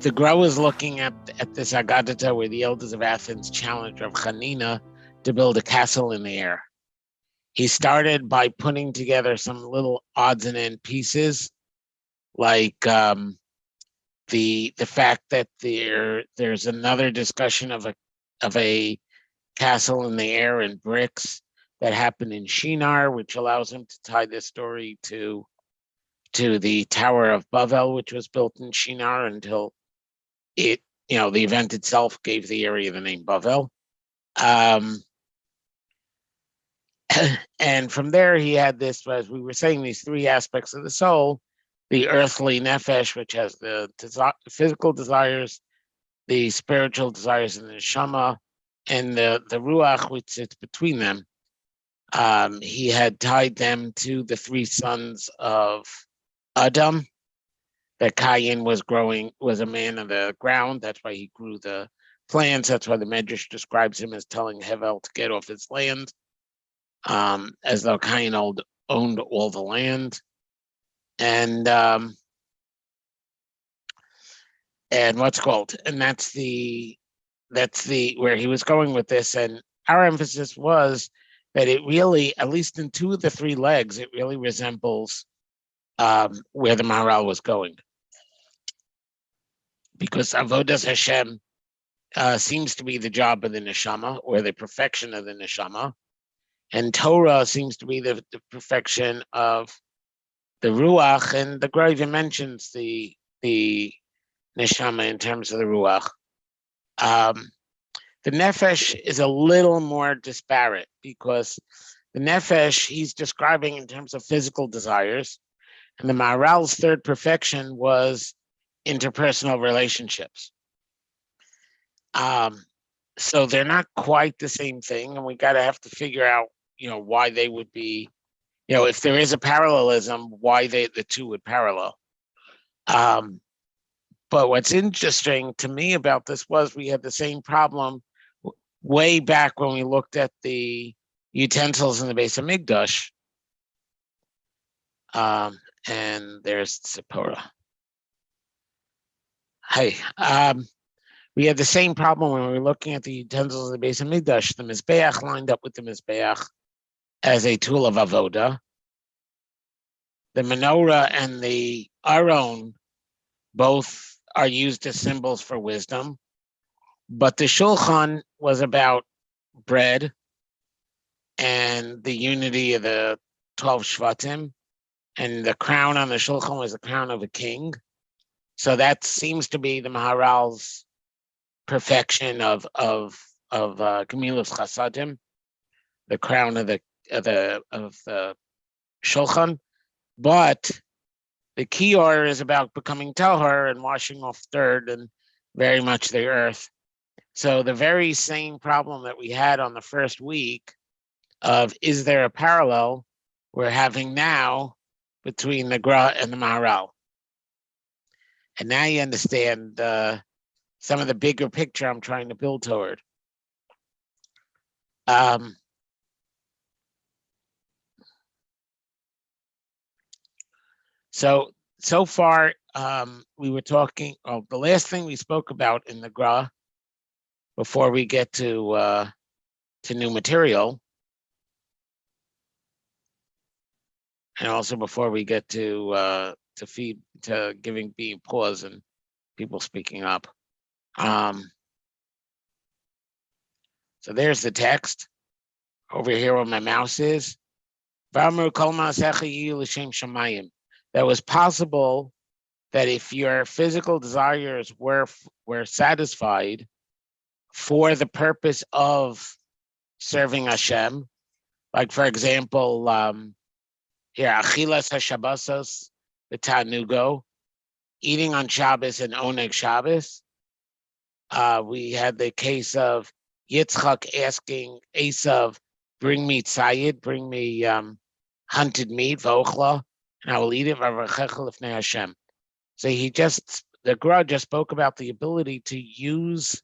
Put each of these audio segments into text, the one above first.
The Gra is looking at this Aggadah where the elders of Athens challenged Rav Chanina to build a castle in the air. He started by putting together some little odds and end pieces, like the fact that there's another discussion of a castle in the air in bricks that happened in Shinar, which allows him to tie this story to the Tower of Bavel, which was built in Shinar until the event itself gave the area the name Bavel. And from there, he had this, as we were saying, these three aspects of the soul: the earthly nefesh, which has the physical desires, the spiritual desires, and the neshama, and the ruach, which sits between them. He had tied them to the three sons of Adam. That Cain was a man of the ground. That's why he grew the plants. That's why the Medrash describes him as telling Hevel to get off his land, as though Cain owned all the land. And what's called, and that's the where he was going with this. And our emphasis was that it really, at least in two of the three legs, it really resembles where the Maharal was going. Because Avodas Hashem seems to be the job of the neshama, or the perfection of the neshama, and Torah seems to be the perfection of the ruach. And the Gra even mentions the neshama in terms of the ruach. The nefesh is a little more disparate, because the nefesh he's describing in terms of physical desires, and the Maharal's third perfection was interpersonal relationships. So they're not quite the same thing, and we have to figure out, why they would be, if there is a parallelism, why the two would parallel. But what's interesting to me about this was we had the same problem way back when we looked at the utensils in the base of Migdash. And there's Tzipporah. Hey, we had the same problem when we were looking at the utensils of the base of Migdash. The Mizbeach lined up with the Mizbeach as a tool of avoda. The Menorah and the Aron both are used as symbols for wisdom, but the Shulchan was about bread and the unity of the 12 Shvatim, and the crown on the Shulchan was the crown of a king. So that seems to be the Maharal's perfection of Gemilas Chasadim, the crown of the Shulchan. But the Kior is about becoming Tahor and washing off dirt and very much the earth. So the very same problem that we had on the first week of is there a parallel we're having now between the Gra and the Maharal. And now you understand some of the bigger picture I'm trying to build toward. So far, we were talking, the last thing we spoke about in the Gra, before we get to new material, and also before we get to being pause and people speaking up. So there's the text over here where my mouse is. That was possible that if your physical desires were satisfied for the purpose of serving Hashem, like for example, here achilas hashabbasos v'tanugo, eating on Shabbos and oneg Shabbos. We had the case of Yitzchak asking Esav, "Bring me tzayid, bring me hunted meat, v'ochla, and I will eat it v'avarechecha lifnei Hashem." So the Gra just spoke about the ability to use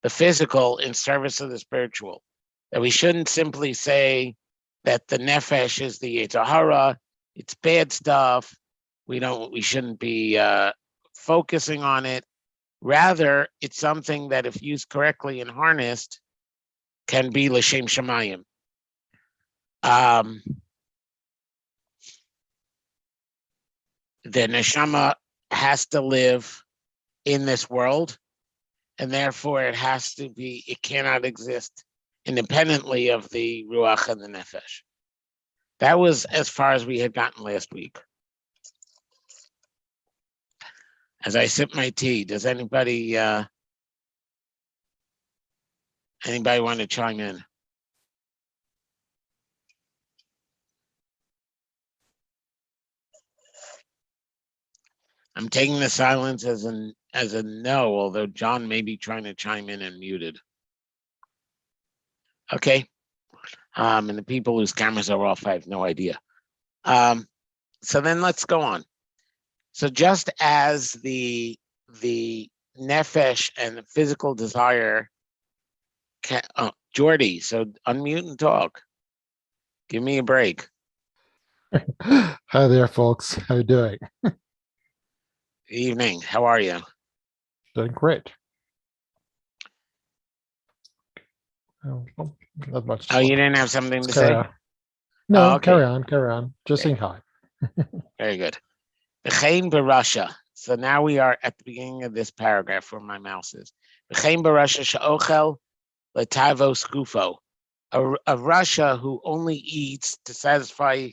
the physical in service of the spiritual. That we shouldn't simply say that the nefesh is the Yetzer Hara, it's bad stuff. We shouldn't be focusing on it. Rather, it's something that, if used correctly and harnessed, can be l'shem shamayim. The neshama has to live in this world, and therefore it cannot exist independently of the ruach and the nefesh. That was as far as we had gotten last week. As I sip my tea, does anybody want to chime in? I'm taking the silence as a no, although John may be trying to chime in and muted. Okay. And the people whose cameras are off, I have no idea. So then let's go on. So just as the nefesh and the physical desire can, Jordy, so unmute and talk. Give me a break. Hi there, folks. How you doing? Evening. How are you? Doing great. Oh, not much. Oh, you didn't have something to carry say? on. No, Oh, okay. carry on. Just saying hi. Very good. V'chein barasha. So now we are at the beginning of this paragraph where my mouse is. V'chein barasha she'ochel letavo skufo. A Russia who only eats to satisfy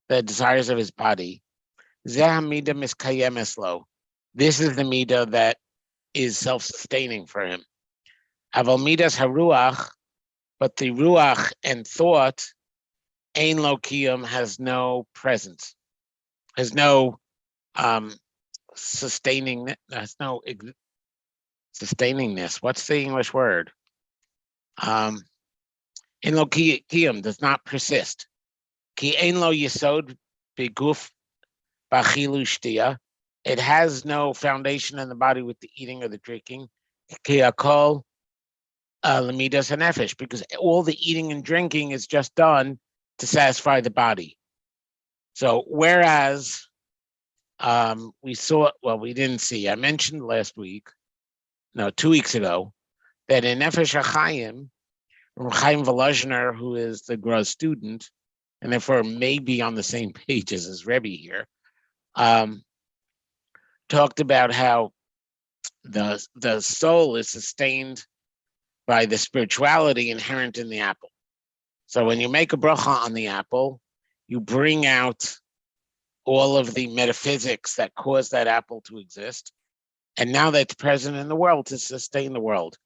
the desires of his body. Zeh hamida miskayemes lo. This is the midah that is self-sustaining for him. Aval midas haruach, but the ruach and thought, ein lo kiyum, has no presence, has no sustaining, has no sustainingness. What's the English word? Ein lo kiyum does not persist. Ki ein lo yesod beguf b'achilu shtia. It has no foundation in the body with the eating or the drinking. Ki akol lemidas hanefesh, because all the eating and drinking is just done to satisfy the body. So whereas we didn't see, I mentioned last week, 2 weeks ago, that in Nefesh HaChaim, Chaim Volozhiner, who is the Gross student, and therefore may be on the same page as his Rebbe here, talked about how the soul is sustained by the spirituality inherent in the apple. So when you make a bracha on the apple, you bring out all of the metaphysics that caused that apple to exist, and now that's present in the world to sustain the world.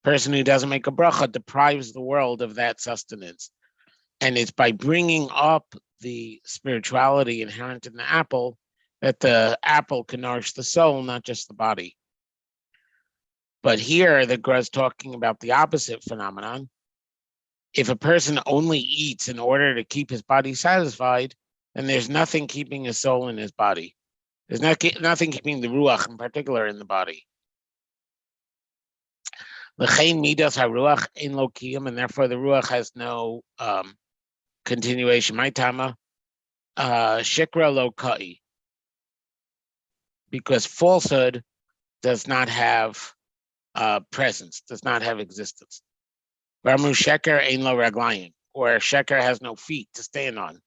Person who doesn't make a bracha deprives the world of that sustenance. And it's by bringing up the spirituality inherent in the apple that the apple can nourish the soul, not just the body. But here, the Gra is talking about the opposite phenomenon. If a person only eats in order to keep his body satisfied, then there's nothing keeping his soul in his body. There's nothing keeping the ruach in particular in the body. L'chein midas haruach ein lo kiyum, and therefore the ruach has no continuation. My tama shikra lo kai, because falsehood does not have presence, does not have existence. Varmu sheker ein lo raglayim, or sheker has no feet to stand on.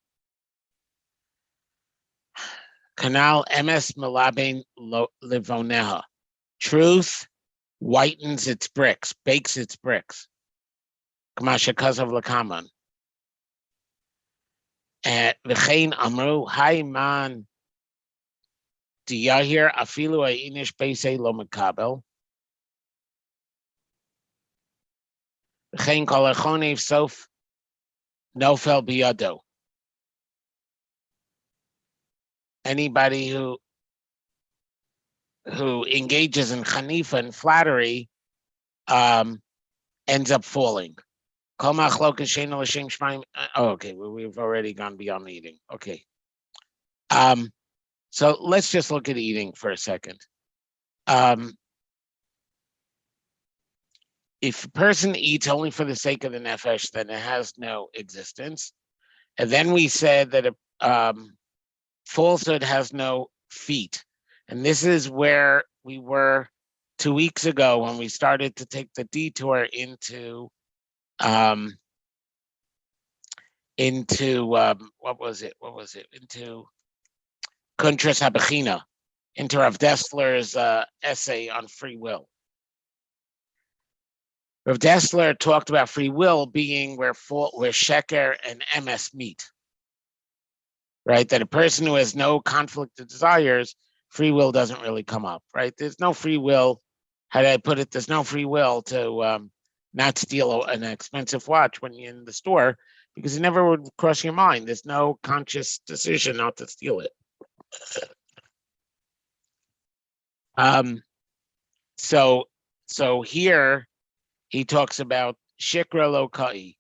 Kanal emes melaben livoneha. Truth whitens its bricks, bakes its bricks. Kamashakazav lakaman. And v'chein amru hayman diyahir afilu ha'inish beisei lo mekabel. V'chein kol achonev sof nofel biyado. Anybody who engages in chanifa and flattery ends up falling. Okay, we've already gone beyond eating. Okay. So let's just look at eating for a second. If a person eats only for the sake of the nefesh, then it has no existence. And then we said that falsehood has no feet. And this is where we were 2 weeks ago when we started to take the detour into what was it? Into Kuntras Habachina, into Rav Dessler's essay on free will. Rav Dessler talked about free will being where sheker and emes meet, right? That a person who has no conflict of desires, free will doesn't really come up, right? There's no free will. How did I put it? There's no free will to not steal an expensive watch when you're in the store, because it never would cross your mind. There's no conscious decision not to steal it. So here he talks about shikra lokai,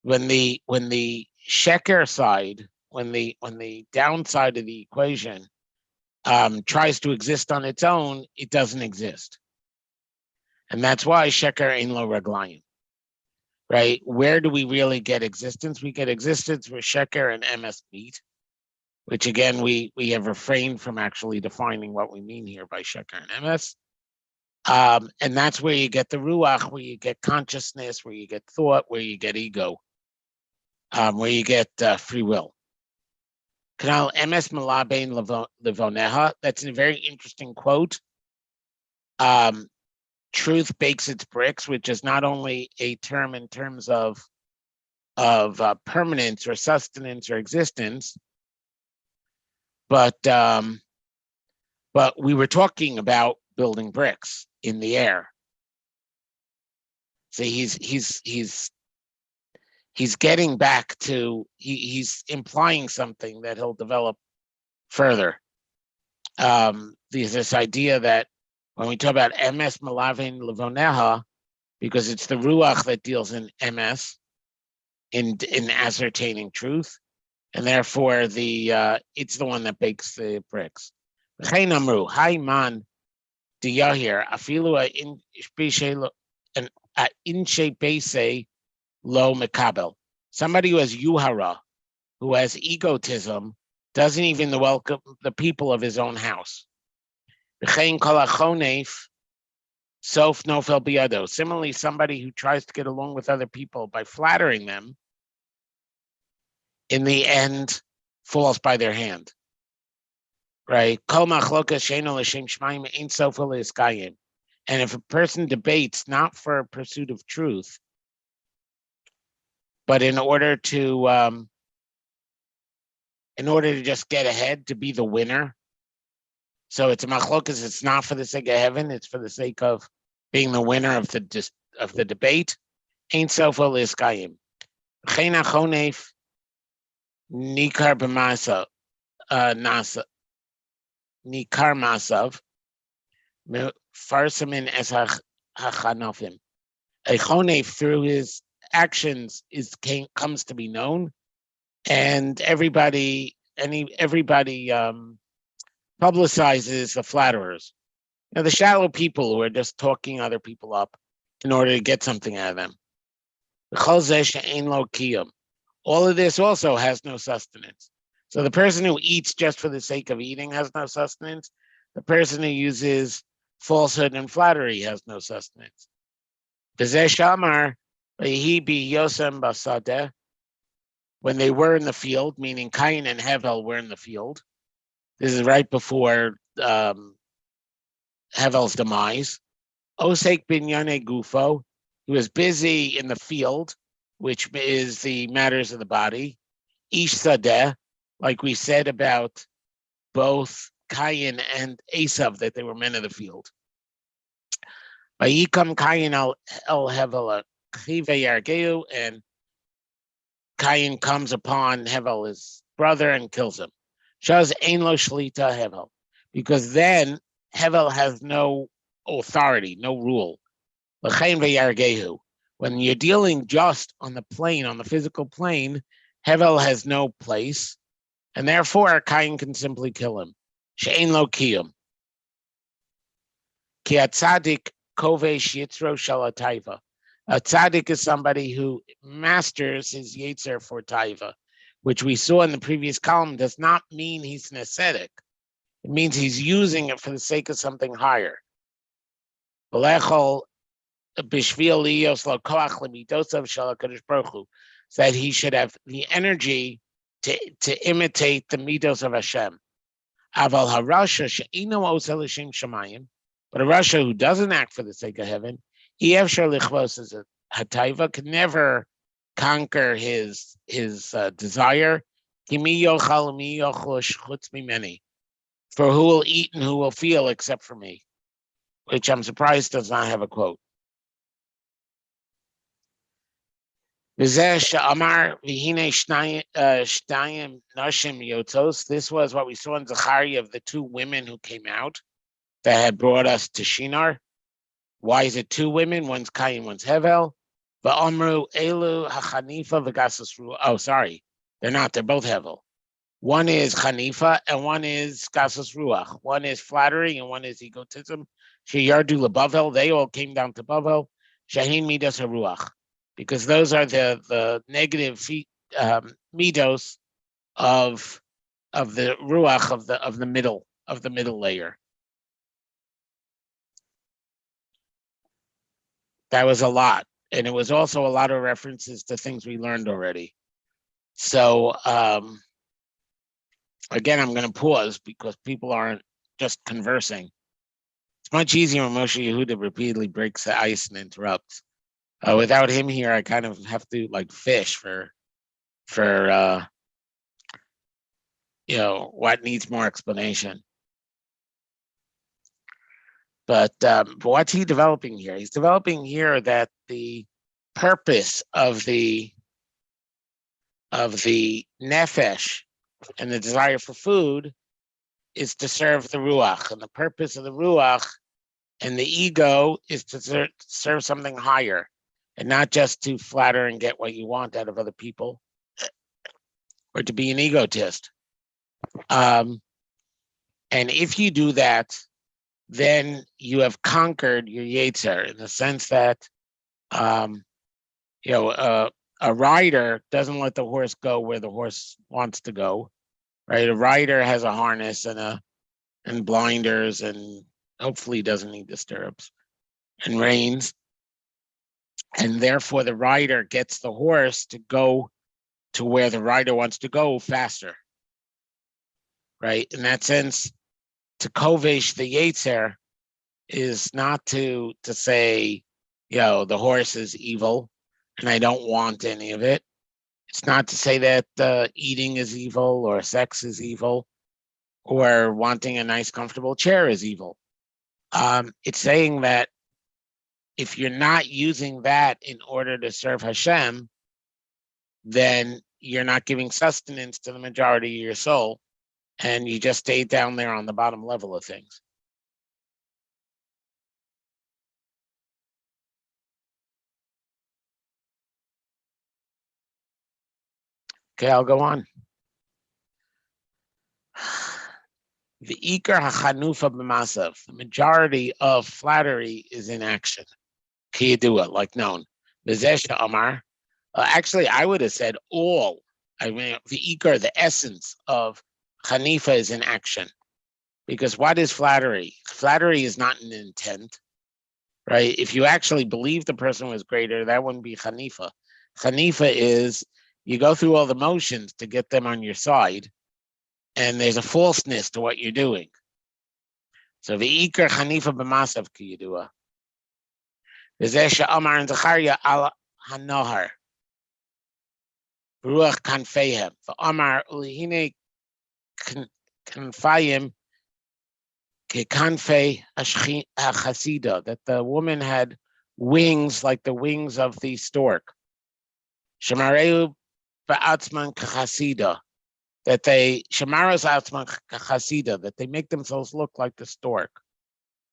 when the sheker side, when the downside of the equation tries to exist on its own, it doesn't exist, and that's why sheker ein lo raglayim. Right? Where do we really get existence? We get existence where sheker and emes meet, which again we have refrained from actually defining what we mean here by sheker and emes. And that's where you get the ruach, where you get consciousness, where you get thought, where you get ego, where you get free will. Kanal emes malabein levoneha. That's a very interesting quote. Truth bakes its bricks, which is not only a term in terms of permanence or sustenance or existence, but we were talking about building bricks in the air. See, he's getting back to, he's implying something that he'll develop further. There's this idea that when we talk about emes malavein levoneha, because it's the ruach that deals in emes, in ascertaining truth, and therefore it's the one that bakes the bricks. V'chein amru, hai man diyahir afilu a inshe beise lo mekabel. Somebody who has yuhara, who has egotism, doesn't even welcome the people of his own house. V'chein kol hachonef sof nofel biyado. Similarly, somebody who tries to get along with other people by flattering them, in the end, falls by their hand. Right? Kol machlokas she'eino l'shem shmaim ein sof l'yiskayim. And if a person debates not for pursuit of truth, but in order to just get ahead, to be the winner, so it's a machlokas. It's not for the sake of heaven; it's for the sake of being the winner of the debate. Ein sof l'yiskayim. V'chein hachonef nikar b'masa nasa nikar masav farsamin es hachanofim. A chonef, through his actions, comes to be known, and everybody publicizes the flatterers. Now, the shallow people who are just talking other people up in order to get something out of them. All of this also has no sustenance. So the person who eats just for the sake of eating has no sustenance. The person who uses falsehood and flattery has no sustenance. When they were in the field, meaning Cain and Hevel were in the field. This is right before Hevel's demise. Osek binyane gufo, he was busy in the field, which is the matters of the body. Ish sadeh, like we said about both Cain and Esav, that they were men of the field. Vayikam Cain el Hevel chive yargeu, and Cain comes upon Hevel, his brother, and kills him. Shaz ein lo shlita Hevel, because then Hevel has no authority, no rule. L'chein v'yargehu. When you're dealing just on the plane, on the physical plane, Hevel has no place, and therefore Cain can simply kill him. She'ein lo kiyum. Ki atzadik kovesh yitzro shel taiva. A tzaddik is somebody who masters his yetzer for taiva, which we saw in the previous column does not mean he's an ascetic. It means he's using it for the sake of something higher. V'lechol b'shvil liyos lo koach lemidosav shel HaKadosh Baruch Hu, so that he should have the energy to imitate the midos of Hashem. Aval harasha she'ino oseh l'shem shamayim, but a rasha who doesn't act for the sake of heaven, efshar lichvos as a hataiva, can never conquer his desire. Kimi yochal mi yochlosh chutz mimeni, for who will eat and who will feel except for me, which I'm surprised does not have a quote. This was what we saw in Zechariah of the two women who came out that had brought us to Shinar. Why is it two women? One's Kayin, one's Hevel. Va'amru elu hachanifa v'gasas ruach. Oh, sorry, they're not. They're both Hevel. One is Chanifa and one is Gasas Ruach. One is flattery and one is egotism. Sheyardu leBavel. They all came down to Bavel. Shahin midas haruach, because those are the negative midos of the ruach of the middle layer. That was a lot, and it was also a lot of references to things we learned already. So again, I'm going to pause because people aren't just conversing. It's much easier when Moshe Yehuda repeatedly breaks the ice and interrupts. Without him here, I kind of have to like fish for what needs more explanation. But what's he developing here? He's developing here that the purpose of the nefesh and the desire for food is to serve the ruach, and the purpose of the ruach and the ego is to serve something higher, and not just to flatter and get what you want out of other people, or to be an egotist. And if you do that, then you have conquered your yetzer, in the sense that, a rider doesn't let the horse go where the horse wants to go, right? A rider has a harness and blinders, and hopefully doesn't need the stirrups and reins. And therefore the rider gets the horse to go to where the rider wants to go faster, right? In that sense, to kovesh the yetzer is not to say, the horse is evil and I don't want any of it. It's not to say that eating is evil or sex is evil or wanting a nice, comfortable chair is evil. It's saying that if you're not using that in order to serve Hashem, then you're not giving sustenance to the majority of your soul, and you just stay down there on the bottom level of things. Okay, I'll go on. The ikar hachanufa b'masav, the majority of flattery is in action. Kiyadua, like known. Bezesha Amar. Actually, I would have said all. I mean, the ikar, the essence of Hanifa is in action. Because what is flattery? Flattery is not an intent, right? If you actually believe the person was greater, that wouldn't be Hanifa. Hanifa is you go through all the motions to get them on your side, and there's a falseness to what you're doing. So the ikar Hanifa b'masav kiyadua. V'zeh Amar and Zechariah al hanohar. Ruach kanfeihem. V'amar ulihine kanfayim kekanfei hachasida. That the woman had wings like the wings of the stork. Shemareu ba'atzman kachasida. That they shemaras atzman kachasida. That they make themselves look like the stork.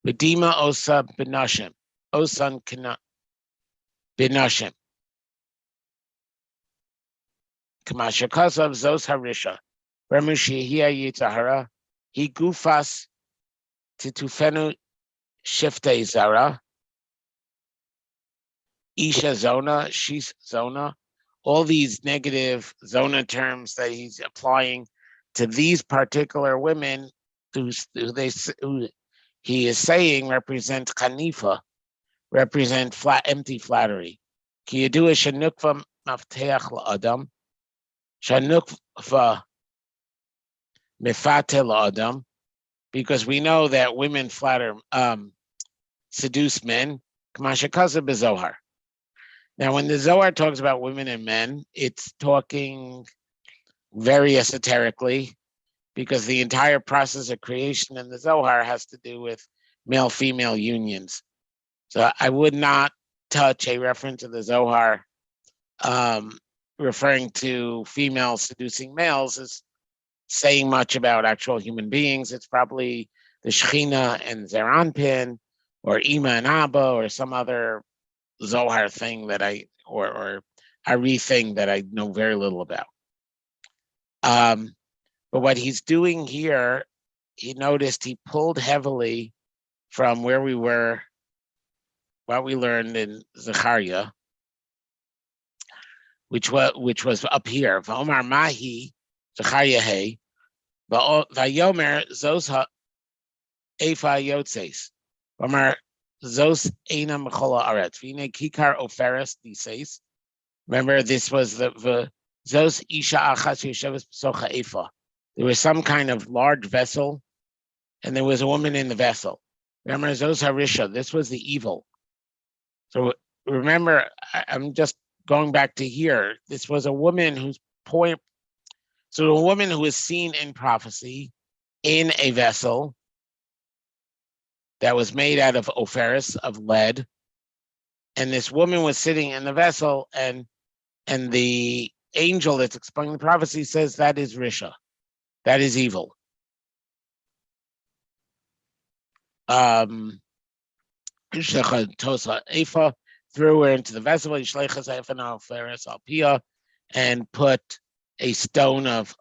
Bedima osa benashim. Osan binashim. Kamasha kasav zos harisha. Remushihia yitzahara. He gufas titufenu shifte zara. Isha zona, she's zona. All these negative zona terms that he's applying to these particular women who he is saying represent Hanifa, represent empty flattery. Ki yadua shenukva mafteach la'adam, shenukva mifate la'adam, because we know that women seduce men. Kamashakaza bezohar. Now, when the Zohar talks about women and men, it's talking very esoterically, because the entire process of creation in the Zohar has to do with male-female unions. So I would not touch a reference to the Zohar referring to females seducing males as saying much about actual human beings. It's probably the Shechina and Zeranpin, or Ima and Abba, or some other Zohar thing that or Ari thing that I know very little about. But what he's doing here, he noticed he pulled heavily from where we were, what we learned in Zechariah, which was up here. V'omar mahi Zechariah hey, v'yomer zos ha'efa yotzes. V'omar zos eina mechola aretz. V'ine kikar oferes diseis. Remember, this was the zos isha achas yosheves b'socha efa. There was some kind of large vessel, and there was a woman in the vessel. Remember, zos harisha. This was the evil. So remember, I'm just going back to here. This was a woman whose point. So a woman who is seen in prophecy in a vessel that was made out of oferis, of lead, and this woman was sitting in the vessel, and the angel that's explaining the prophecy says that is Risha, that is evil. Tosa Efa threw her into the vessel, and put a stone of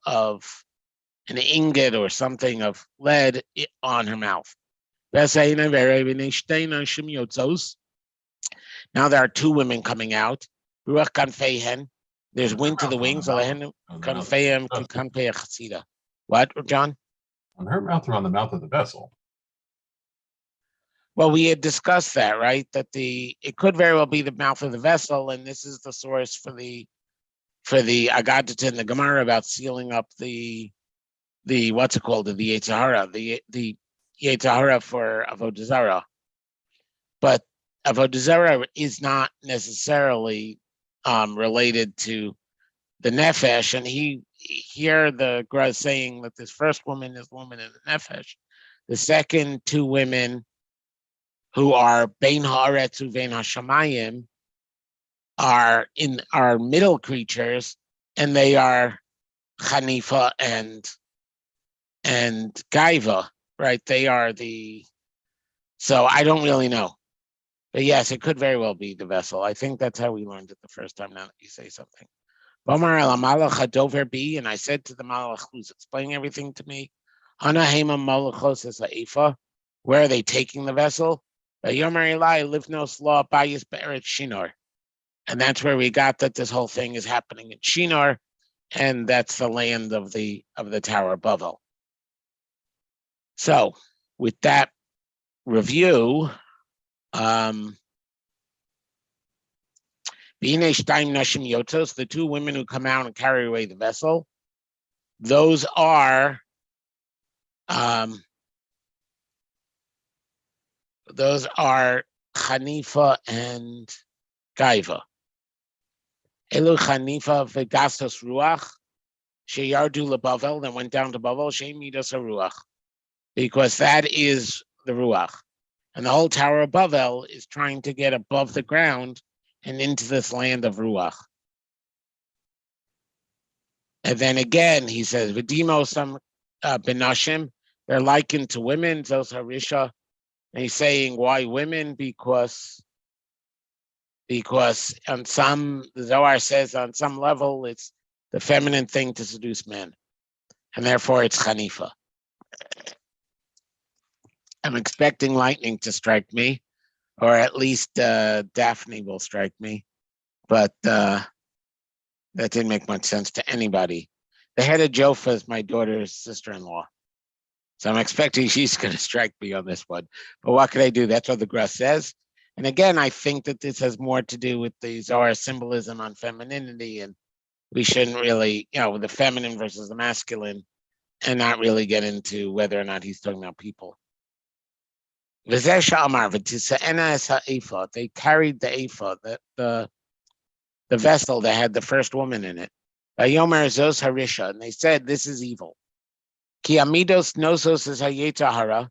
an ingot or something of lead on her mouth. Now there are two women coming out. There's wind to the wings. What, John? On her mouth or on the mouth of the vessel? Well, we had discussed that, right? That it could very well be the mouth of the vessel, and this is the source for the Aggadah in the Gemara about sealing up the what's it called, the Yetzer Hara, the Yetzer Hara for Avodah Zarah. But Avodah Zarah is not necessarily related to the nefesh, and here the Gra is saying that this first woman is the woman in the nefesh. The second two women, who are Bein Haaretz uvein Hashamayim, are middle creatures, and they are Hanifa and Gaiva, right? They are so I don't really know. But yes, it could very well be the vessel. I think that's how we learned it the first time, now that you say something. And I said to the Malach who's explaining everything to me, where are they taking the vessel? And that's where we got that this whole thing is happening in Shinar, and that's the land of the Tower of Babel. So with that review, the two women who come out and carry away the vessel, those are Hanifa and Gaiva. Elu Hanifa vegastos ruach sheyardu lebavel, that went down to Bavel, shey midas haruach, because that is the ruach, and the whole Tower of Bavel is trying to get above the ground and into this land of ruach. And then again, he says, "V'dimo some benashim, they're likened to women, those harisha." And he's saying, why women? Because on some, the Zohar says on some level, it's the feminine thing to seduce men, and therefore it's Hanifa. I'm expecting lightning to strike me, or at least Daphne will strike me, but that didn't make much sense to anybody. The head of Jofa is my daughter's sister-in-law. So I'm expecting she's going to strike me on this one. But what can I do? That's what the Gra says. And again, I think that this has more to do with the Zohar symbolism on femininity, and we shouldn't really, the feminine versus the masculine, and not really get into whether or not he's talking about people. They carried the ephod, the vessel that had the first woman in it. And they said, this is evil. Ki amidos nosos is hayetahara.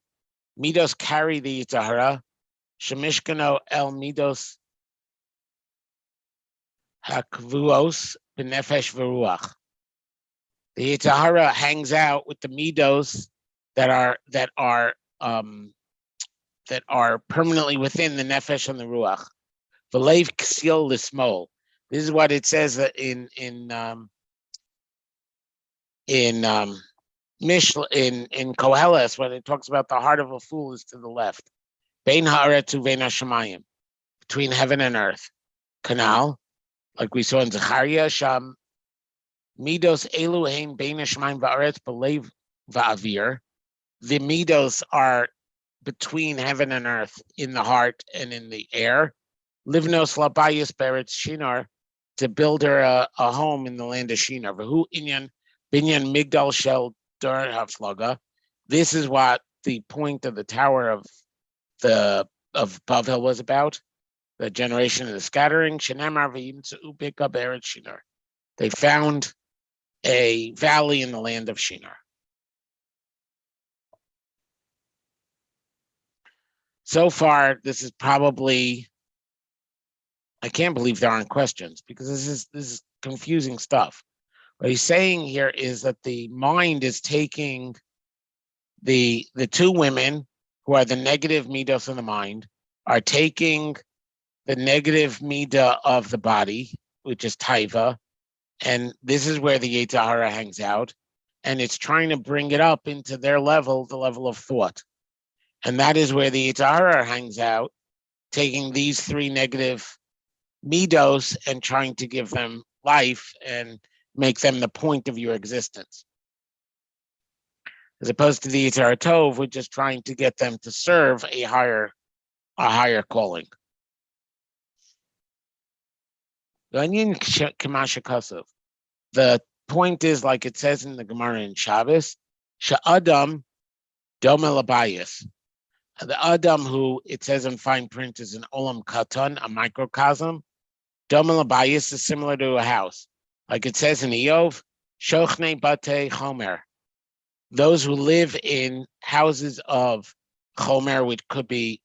Medos carry the yetahara. Shemishkano el midos hakvuos benefesh v'ruach. The yetahara hangs out with the midos that are permanently within the nefesh and the ruach. V'leiv ksil l'smol. This is what it says in Koheles, when it talks about the heart of a fool is to the left. Bein haaretz uvein hashamayim, between heaven and earth. Canal, like we saw in Zechariah, Sham midos elu hein bein hashamayim va'aretz b'leiv va'avir. The midos are between heaven and earth, in the heart and in the air. Livnos labayis beretz shinar, to build her a home in the land of Shinar. V'hu inyan binyan migdal shel dar haflaga. This is what the point of the Tower of Bavel was about, the generation of the scattering. They found a valley in the land of Shinar. So far, this is probably, I can't believe there aren't questions, because this is confusing stuff. What he's saying here is that the mind is taking the two women who are the negative midos of the mind, are taking the negative midah of the body, which is taiva, and this is where the Yetzer Hara hangs out, and it's trying to bring it up into their level, the level of thought. And that is where the Yetzer Hara hangs out, taking these three negative midos and trying to give them life and make them the point of your existence. As opposed to the Yetzer Tov, which is trying to get them to serve a higher calling. The point is, like it says in the Gemara in Shabbos, Sha'adam dome labayis. The Adam, who it says in fine print is an olam katan, a microcosm, dome labayis is similar to a house. Like it says in Eov, shochne bate chomer. Those who live in houses of chomer, which could be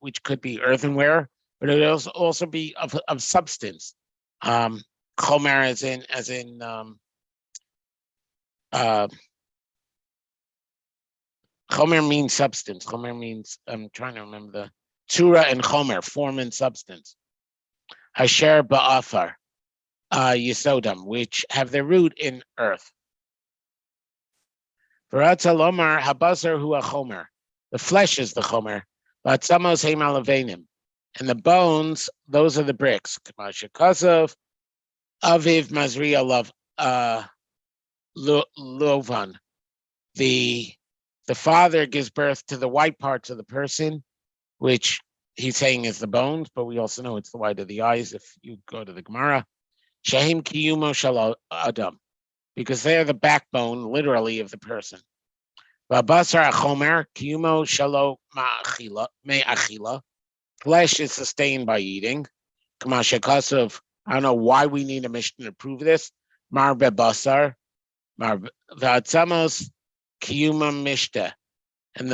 earthenware, but it will also be of substance. Chomer as in chomer means substance. Chomer means, I'm trying to remember the tzura and chomer, form and substance. Hasher ba'afar yisodam, which have their root in earth. V'ratza lomar habasar hu chomer. The flesh is the chomer. V'atzamos heim alavenim. And the bones, those are the bricks. Kamashakasov, aviv mazriya lovan. The father gives birth to the white parts of the person, which he's saying is the bones, but we also know it's the white of the eyes if you go to the Gemara. Shahim kiyumo shel adam, because they are the backbone, literally, of the person. V'abasar achomer kiyumo shelo me'achila. Flesh is sustained by eating. Kamashakasov, I don't know why we need a Mishnah to prove this. Mar bebasar, mar v'atzamos kiyuma mishta, and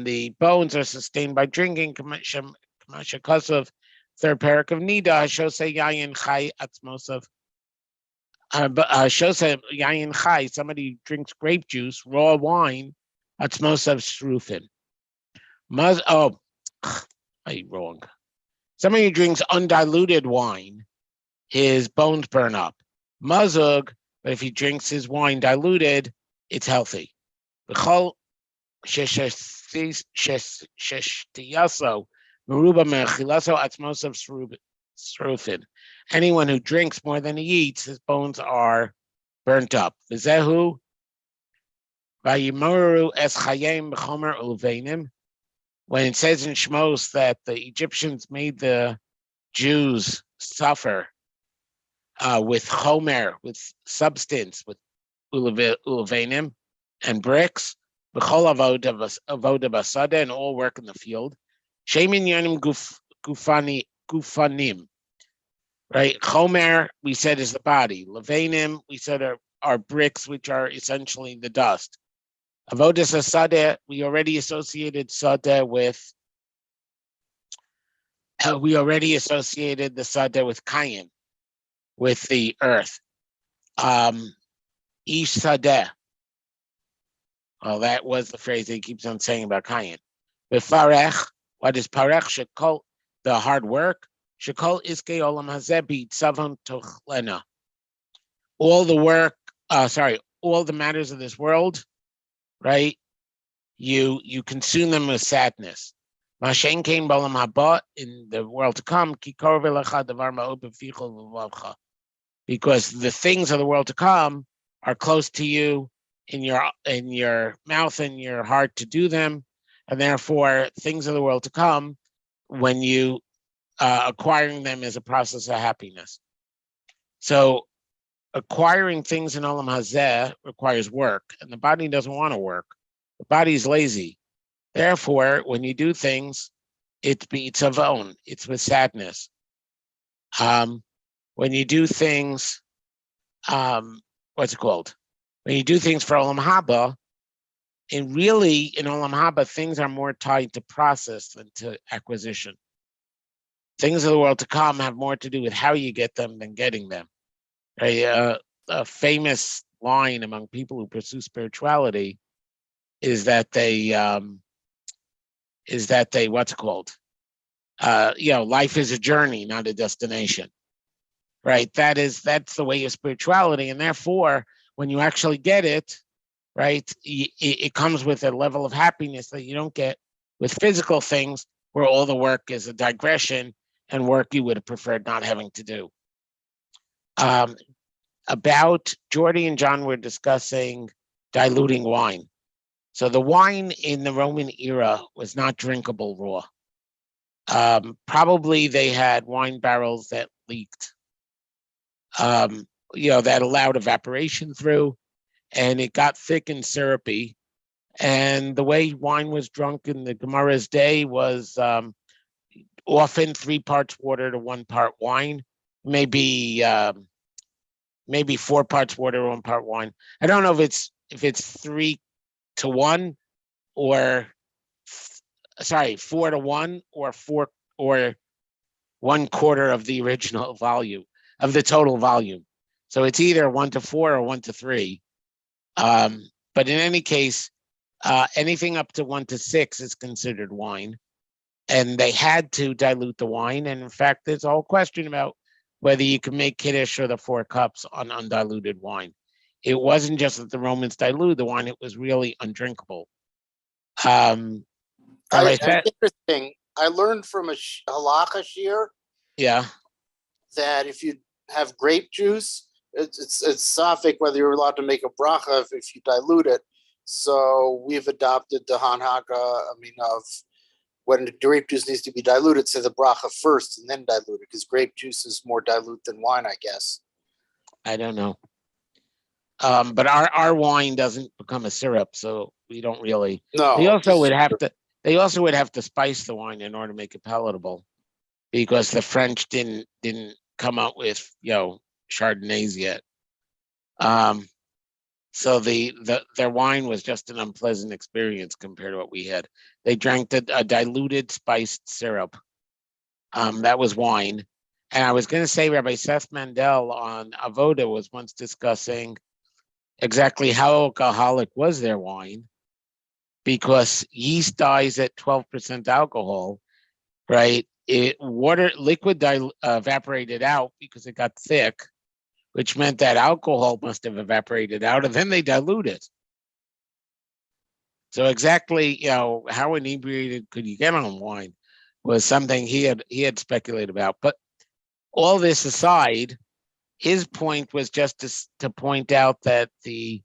the bones are sustained by drinking. Kamashakasov, third parak of Nida, Shosei yayin chai atzmosav. Shosei yayin chai, somebody drinks grape juice, raw wine, atzmosav srufin. Wrong. Somebody who drinks undiluted wine, his bones burn up. Mazug, but if he drinks his wine diluted, it's healthy. Anyone who drinks more than he eats, his bones are burnt up. Vizehu, Vayimoru es chayim b'chomer ulevenim. When it says in Shmos that the Egyptians made the Jews suffer with chomer, with substance, with ulevenim and bricks, b'chol avoda basada, and all work in the field. Shemin yonim gufanim. Right, chomer we said is the body. Levanim we said are bricks, which are essentially the dust. Avodas Sadeh, we already associated Sadeh with. We already associated the Sadeh with Kayin, with the earth. Ish Sadeh. Well, that was the phrase he keeps on saying about Kayin. Befarech, what is Parech? Shekol, the hard work. Shekol iske olam hazebi tzavam tochlena. All the work, all the matters of this world, right? You consume them with sadness. Mashen came balam haba, in the world to come, kikor v'lecha davar ma'od b'fichol v'vavcha. Because the things of the world to come are close to you in your mouth and your heart to do them, and therefore things of the world to come, when you acquiring them is a process of happiness. So acquiring things in Olam Hazeh requires work, and the body doesn't want to work. The body's lazy. Therefore, when you do things, it's avon, it's with sadness. When you do things, what's it called? When you do things for Olam Haba, and really in Olam Haba, things are more tied to process than to acquisition. Things of the world to come have more to do with how you get them than getting them. A famous line among people who pursue spirituality is that they what's it called? Life is a journey, not a destination. Right? That's the way of spirituality, and therefore, when you actually get it, right, it comes with a level of happiness that you don't get with physical things, where all the work is a digression and work you would have preferred not having to do. About Jordy and John were discussing diluting wine. So the wine in the Roman era was not drinkable raw. Probably they had wine barrels that leaked, that allowed evaporation through, and it got thick and syrupy. And the way wine was drunk in the Gemara's day was often 3 parts water to 1 part wine, maybe 4 parts water to 1 part wine. I don't know if it's 3 to 1 or 4 to 1 or 4 or 1/4 of the original volume of the total volume. So it's either 1 to 4 or 1 to 3. But in any case, anything up to 1 to 6 is considered wine. And they had to dilute the wine. And in fact, there's a whole question about whether you can make Kiddush or the 4 cups on undiluted wine. It wasn't just that the Romans diluted the wine, it was really undrinkable. Interesting. I learned from a halacha shir that if you have grape juice, it's safek whether you're allowed to make a bracha if you dilute it. So we've adopted the hanhaka, of when the grape juice needs to be diluted, say the bracha first and then dilute it, because grape juice is more dilute than wine, I guess. I don't know. But our wine doesn't become a syrup, so we don't really. No. They also would have to spice the wine in order to make it palatable, because the French didn't come out with Chardonnays yet. So their wine was just an unpleasant experience compared to what we had. They drank a diluted spiced syrup. That was wine. And I was going to say Rabbi Seth Mandel on Avoda was once discussing exactly how alcoholic was their wine, because yeast dies at 12% alcohol, right? Liquid evaporated out because it got thick, which meant that alcohol must have evaporated out, and then they dilute it. So exactly, how inebriated could you get on wine was something he had speculated about. But all this aside, his point was just to point out that the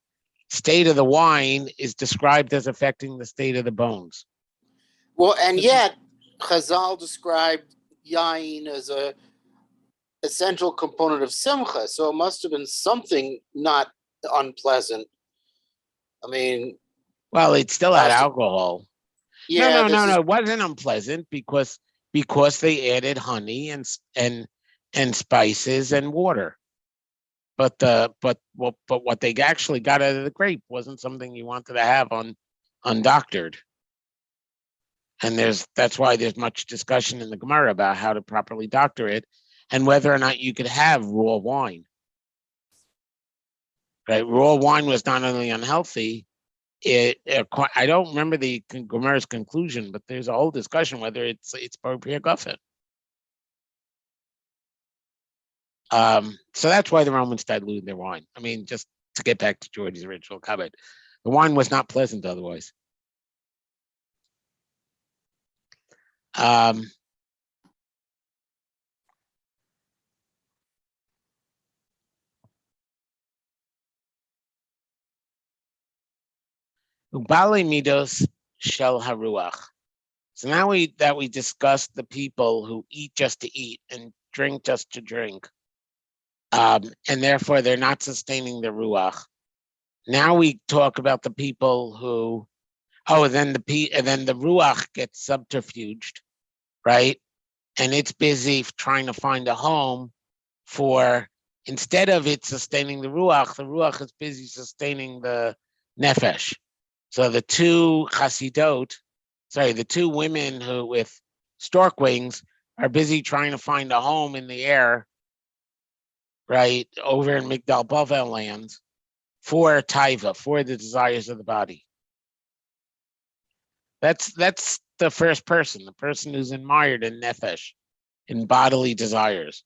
state of the wine is described as affecting the state of the bones. Well, and yet Chazal described yain as a essential component of simcha, so it must have been something not unpleasant. I mean, well, it still had alcohol. Yeah, no, it wasn't unpleasant because they added honey and spices and water. But what they actually got out of the grape wasn't something you wanted to have undoctored. And that's why there's much discussion in the Gemara about how to properly doctor it and whether or not you could have raw wine. Right, raw wine was not only unhealthy. I don't remember the Gemara's conclusion, but there's a whole discussion whether it's appropriate guffin. So that's why the Romans diluted their wine. I mean, just to get back to George's original comment, the wine was not pleasant otherwise. Ubali Medos shel haruach. So now we discussed the people who eat just to eat and drink just to drink, and therefore they're not sustaining the ruach. Now we talk about the people who, then the ruach gets subterfuged, right? And it's busy trying to find a home for, instead of it sustaining the ruach is busy sustaining the nefesh. So the two women who with stork wings are busy trying to find a home in the air, right, over in Migdal Bavel land for taiva, for the desires of the body. That's the first person, the person who's admired in nefesh, in bodily desires.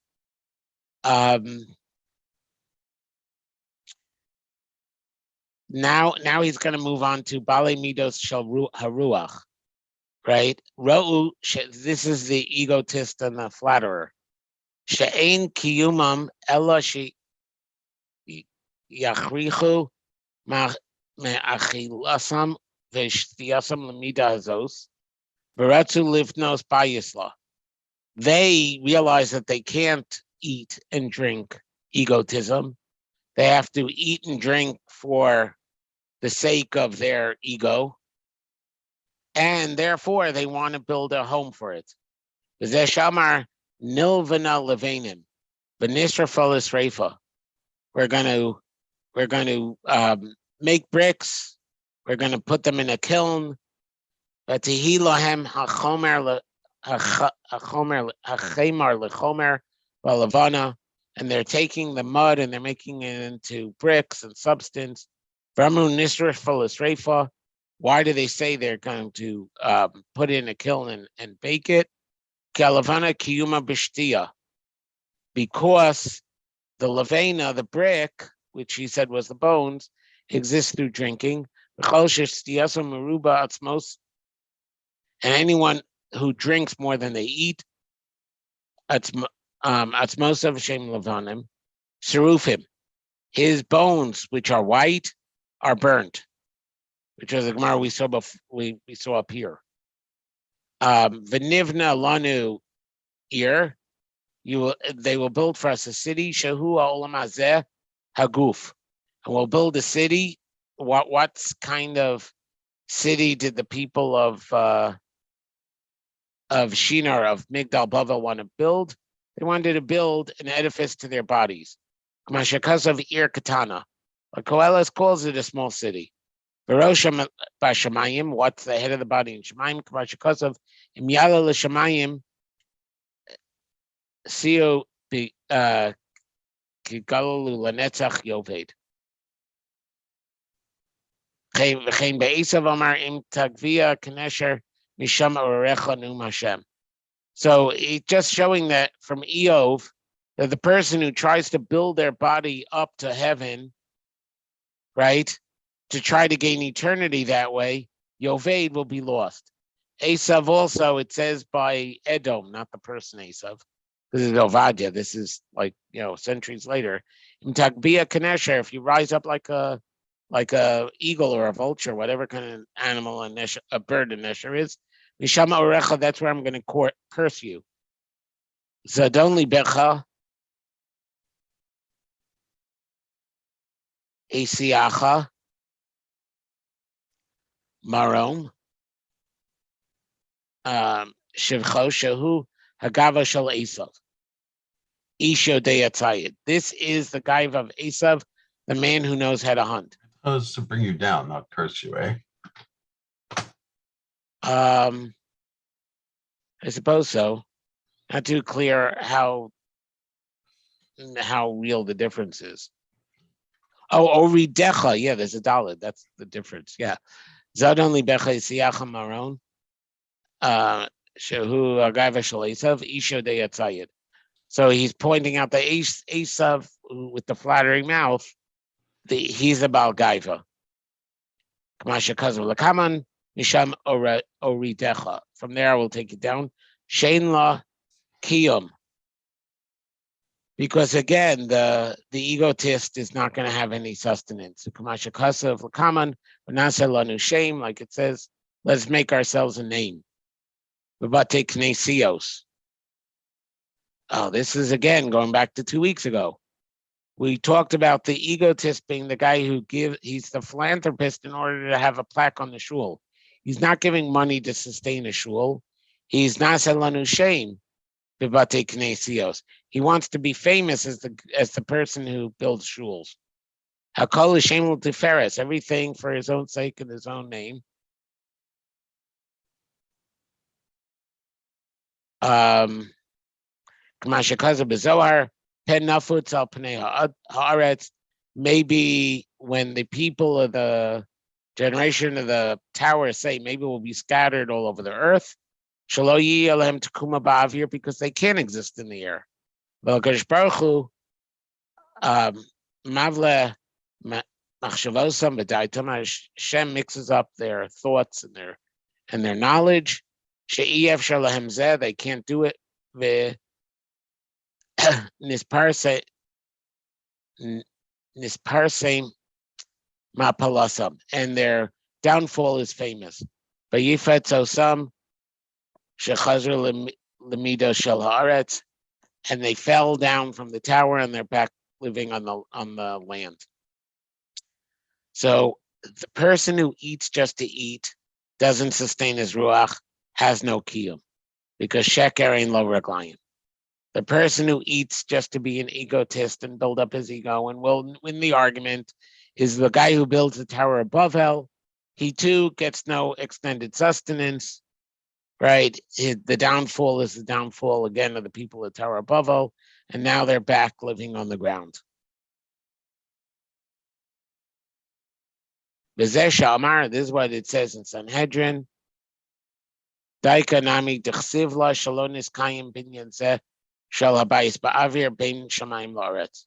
Now he's going to move on to Bale Midos Shel Haruach, right? Ro'u, this is the egotist and the flatterer. She'ein kiyumam ella she yachrichu me'achilasam ve'shtiyasam lemida hazos v'ratzu livnos bayisla. They realize that they can't eat and drink egotism. They have to eat and drink for the sake of their ego, and therefore they want to build a home for it. Shamar nilvana levanim, v'nisrafal isreifa. We're going to make bricks. We're going to put them in a kiln. V'tihi lahem hachomer lechomer v'lavana. And they're taking the mud and they're making it into bricks and substance. Why do they say they're going to put it in a kiln and bake it? Because the levena, the brick, which he said was the bones, exists through drinking. And anyone who drinks more than they eat, Atzmosav Shem Levanim, Serufim, his bones, which are white, are burnt, which is the Gemara we saw up here. V'nivna lanu ir, they will build for us a city. Shehu ha'olam hazeh haguf, and we'll build a city. What kind of city did the people of Shinar, of Migdal Bavel, want to build? They wanted to build an edifice to their bodies. Kamashakaz of Ir Katana. Koheles calls it a small city. Verosham Bashamayim, what's the head of the body in Shemayim? Kamashakaz of Imyala L'Shamayim, Sio Kigalalu Lanetzach Yoved. V'chein Be'esav Amar Im Tagvia Kanesher Misham Orecha Num Hashem. So it's just showing that from Eov, that the person who tries to build their body up to heaven, right, to try to gain eternity that way, Yoved will be lost. Esav also, it says by Edom, not the person Esav. This is Ovadia. This is like, centuries later. In Tagbia Kanesher, if you rise up like a like a eagle or a vulture, whatever kind of animal a bird a nesher is. Mishama orecha, that's where I'm going to curse you. Zadon libecha esiacha marom shivcho shehu hagava shel Esav isho deyatzayid. This is the guy of Esav, the man who knows how to hunt. That was to bring you down, not curse you, eh? I suppose so. Not too clear how real the difference is. Oh, Oridecha. Yeah, there's a dollar. That's the difference. Yeah. Zadon libecha siacha maron. Shehu agava shel Esav isho deyatzayid. So he's pointing out the Esav with the flattering mouth. He's about gaiva. Kamasha kazu lakaman misham oridecha. From there, I will take it down. Shein la kiyum. Because again, the egotist is not going to have any sustenance. Kamasha kasav lakaman v'naseh lanu shame, like it says, let's make ourselves a name. V'bate knesios. Oh, this is again going back to 2 weeks ago. We talked about the egotist being the guy he's the philanthropist in order to have a plaque on the shul. He's not giving money to sustain a shul. He's naseh lanu shame b'batei knesios. He wants to be famous as the person who builds shuls. Hakol l'shem l'tiferes, everything for his own sake and his own name. Maybe when the people of the generation of the tower say, maybe we'll be scattered all over the earth, because they can't exist in the air. Hashem mixes up their thoughts and their knowledge. They can't do it. Nisparse mapalasam, and their downfall is famous. But yifetzosam shechazru lemidos shel haaretz, and they fell down from the tower and they're back living on the land. So the person who eats just to eat doesn't sustain his ruach, has no kiyum, because sheker ain't lo reglayim. The person who eats just to be an egotist and build up his ego and will win the argument is the guy who builds the tower of Bavel. He too gets no extended sustenance, right? The downfall is the downfall again of the people of the Tower of Bavel, and now they're back living on the ground. B'zeh Amar, this is what it says in Sanhedrin. Daika nami dechsiv la shalonis kayim binyan zeh shel habayis ba'avir bein shamayim la'aretz.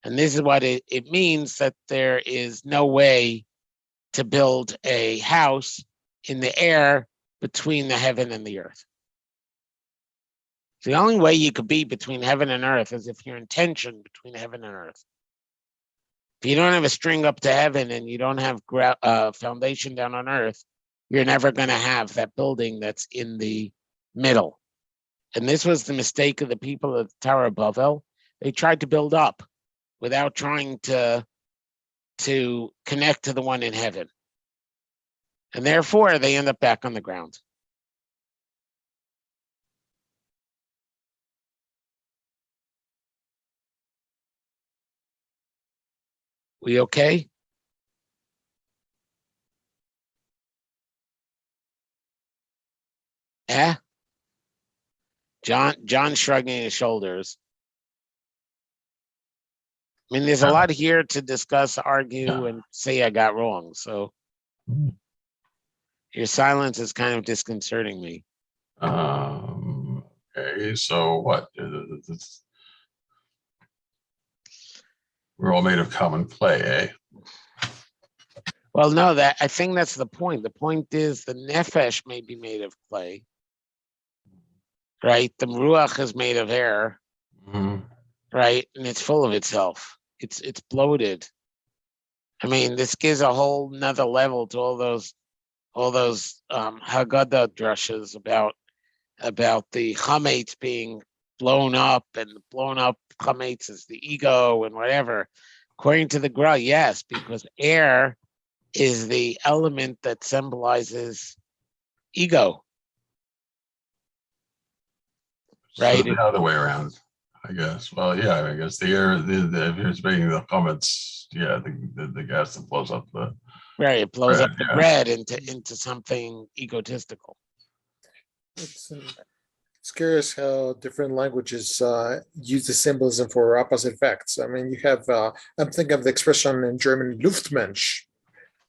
And this is what it means, that there is no way to build a house in the air between the heaven and the earth. The only way you could be between heaven and earth is if you're in tension between heaven and earth. If you don't have a string up to heaven and you don't have foundation down on earth, you're never going to have that building that's in the middle. And this was the mistake of the people of the Tower of Bavel. They tried to build up without trying to connect to the one in heaven. And therefore, they end up back on the ground. We okay? Yeah. John shrugging his shoulders. I mean, there's a lot here to discuss, argue, and say I got wrong. So your silence is kind of disconcerting me. Okay, so what? We're all made of common clay, eh? Well, no, I think that's the point. The point is the nefesh may be made of clay, right? The ruach is made of air, right? And it's full of itself. It's bloated. I mean, this gives a whole nother level to all those Haggadah drushes about the chametz being blown up, and blown up chametz is the ego and whatever. According to the Gra, yes, because air is the element that symbolizes ego. Right? So the other way around, I guess. Well, yeah, I guess the air, if you're speaking the comments, yeah, the gas that blows up the right, it blows bread, up the yeah. bread into something egotistical. It's curious how different languages use the symbolism for opposite facts. I mean, you have, I'm thinking of the expression in German, Luftmensch,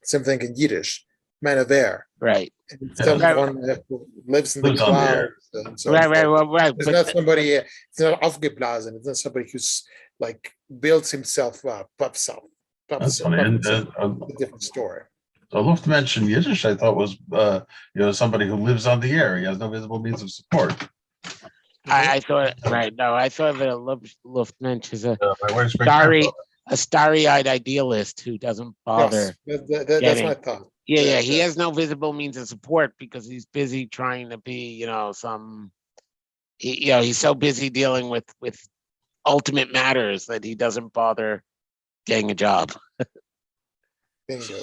same thing in Yiddish, man of air. Right. And instead of one who lives in the Lives on the air. clouds. And so Right, forth. right. It's But not somebody, it's not aufgeblasen, it's not somebody who's like builds himself up, That's funny. And a different story. the Luftmensch in Yiddish, I thought was somebody who lives on the air. He has no visible means of support. I thought, right, no, I thought that Luftmensch is a My wife's great starry-eyed idealist who doesn't bother. Yes, that's my thought. Yeah, he has no visible means of support because he's busy trying to be, he's so busy dealing with ultimate matters that he doesn't bother getting a job. Bingo.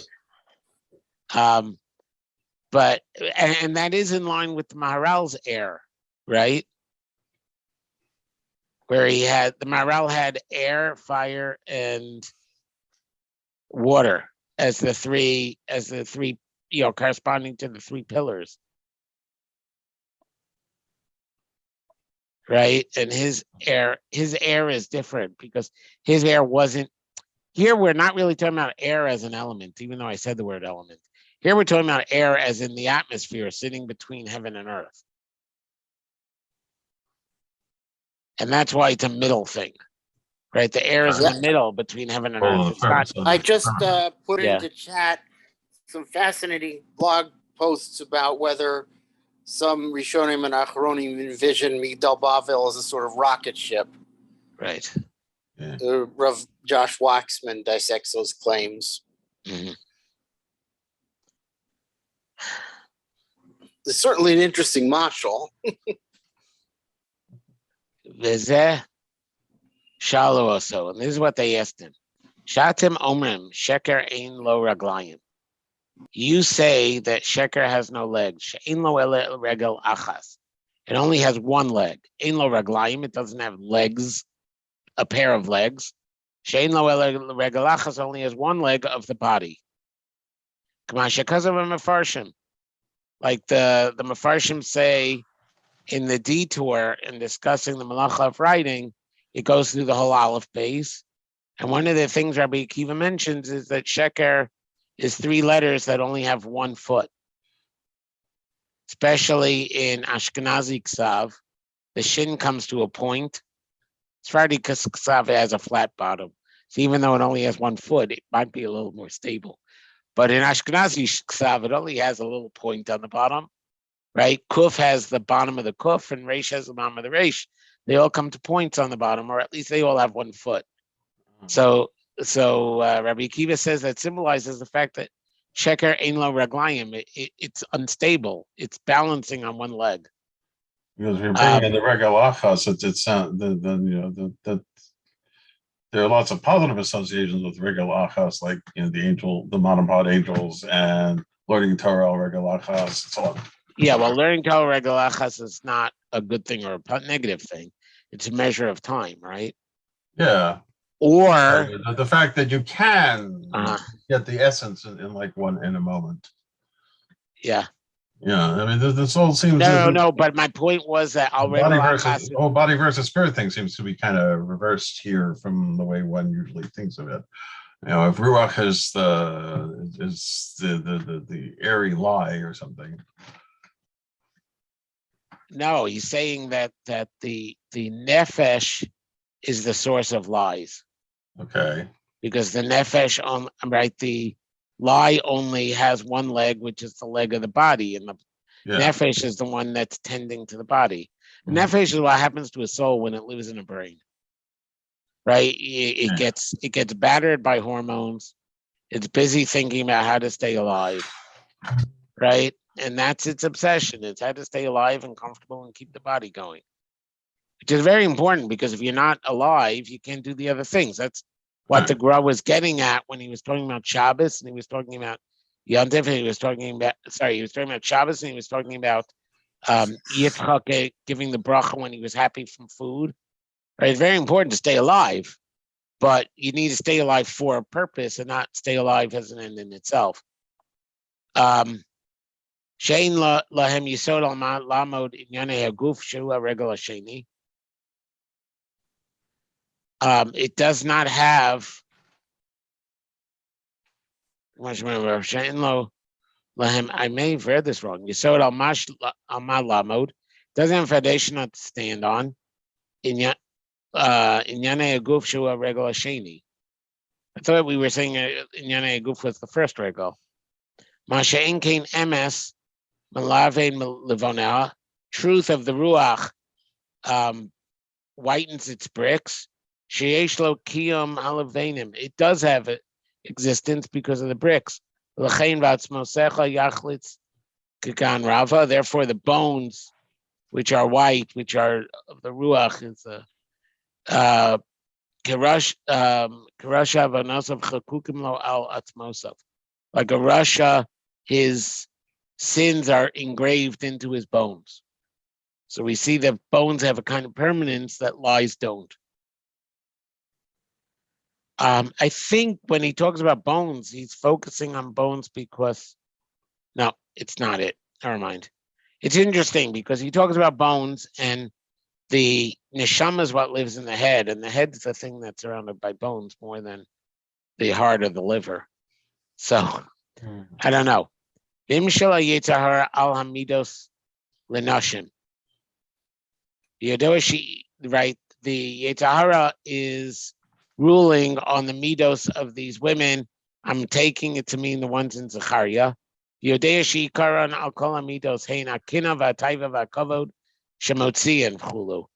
But that is in line with the Maharal's air, right? Where the Maharal had air, fire, and water as the three, corresponding to the three pillars. Right? And his air is different because his air wasn't, here we're not really talking about air as an element, even though I said the word element. Here we're talking about air as in the atmosphere sitting between heaven and earth. And that's why it's a middle thing, right? The air is in the middle between heaven and earth. It's not, I just put into chat some fascinating blog posts about whether some Rishonim and Achronim envision Migdal Bavel as a sort of rocket ship. right. Yeah. Rav Josh Waxman dissects those claims. Mm-hmm. It's certainly an interesting mashal. V'zeh shalu oso, and this is what they asked him. Shatim omrim sheker ein lo raglayim. You say that sheker has no legs. She'ein lo ele regel achas. It only has one leg. Ein lo raglayim. It doesn't have legs, a pair of legs. She'ein lo ele regel achas only has one leg of the body. K'ma shekazav mefarshim. Like the mefarshim say in the detour in discussing the malacha of writing, it goes through the whole aleph base. And one of the things Rabbi Akiva mentions is that sheker is three letters that only have 1 foot. Especially in Ashkenazi ksav, the shin comes to a point. Sephardi ksav has a flat bottom. So even though it only has 1 foot, it might be a little more stable. But in Ashkenazi ksav, it only has a little point on the bottom, right? Kuf has the bottom of the kuf, and Reish has the bottom of the Reish. They all come to points on the bottom, or at least they all have 1 foot. So Rabbi Akiva says that symbolizes the fact that sheker ein lo raglayim. It's unstable. It's balancing on one leg. Because we're bringing in the regular achas, there are lots of positive associations with regular achas, like the monophod angels, and learning Torah regular achas, and so on. Yeah, well, learning Torah regular achas is not a good thing or a negative thing. It's a measure of time, right? Yeah. Or the fact that you can get the essence in a moment. Yeah. Yeah, I mean, this all seems no. But my point was that body versus spirit thing seems to be kind of reversed here from the way one usually thinks of it. If ruach is the airy lie or something. No, he's saying that the nefesh is the source of lies. Okay. Because the nefesh, the lie only has 1 leg, which is the leg of the body, and the nefesh is the one that's tending to the body. Mm-hmm. Nefesh is what happens to a soul when it lives in a brain, right? It gets battered by hormones. It's busy thinking about how to stay alive, right? And that's its obsession. It's how to stay alive and comfortable and keep the body going, which is very important because if you're not alive, you can't do the other things. That's what the Gra was getting at when he was talking about Shabbos and he was talking about Yom Tov. He was talking about Shabbos and he was talking about Yitzchak giving the bracha when he was happy from food. Right? It's very important to stay alive, but you need to stay alive for a purpose and not stay alive as an end in itself. Shein lahem yisod al lamod inyanei haguf shu haregel hasheni. It does not have. I may have read this wrong. Yisod al ma lamod doesn't have a foundation to stand on. Inyanei haguf shu haregel hasheni. I thought we were saying inyanei haguf was the first regel. Masha'in kain emes malavein levonah. Truth of the ruach whitens its bricks. Sheyesh lo kiyum halavenim. It does have existence because of the bricks. L'chein v'atzmosecha yachlitz kagan rava. Therefore, the bones, which are white, which are of the ruach, is kerash avonosav chakukim lo al atzmosav. Like a rasha, his sins are engraved into his bones. So we see that bones have a kind of permanence that lies don't. I think when he talks about bones, he's focusing on bones because, no, it's not it. Never mind. It's interesting because he talks about bones and the neshama is what lives in the head, and the head's the thing that's surrounded by bones more than the heart or the liver. So, I don't know. Al hamidos lenashim. Right? The Yetzahara is ruling on the midos of these women. I'm taking it to mean the ones in Zechariah. Yodea shikaran al kol midos hein akina v'atayva v'akavod shemotzian v'chulu,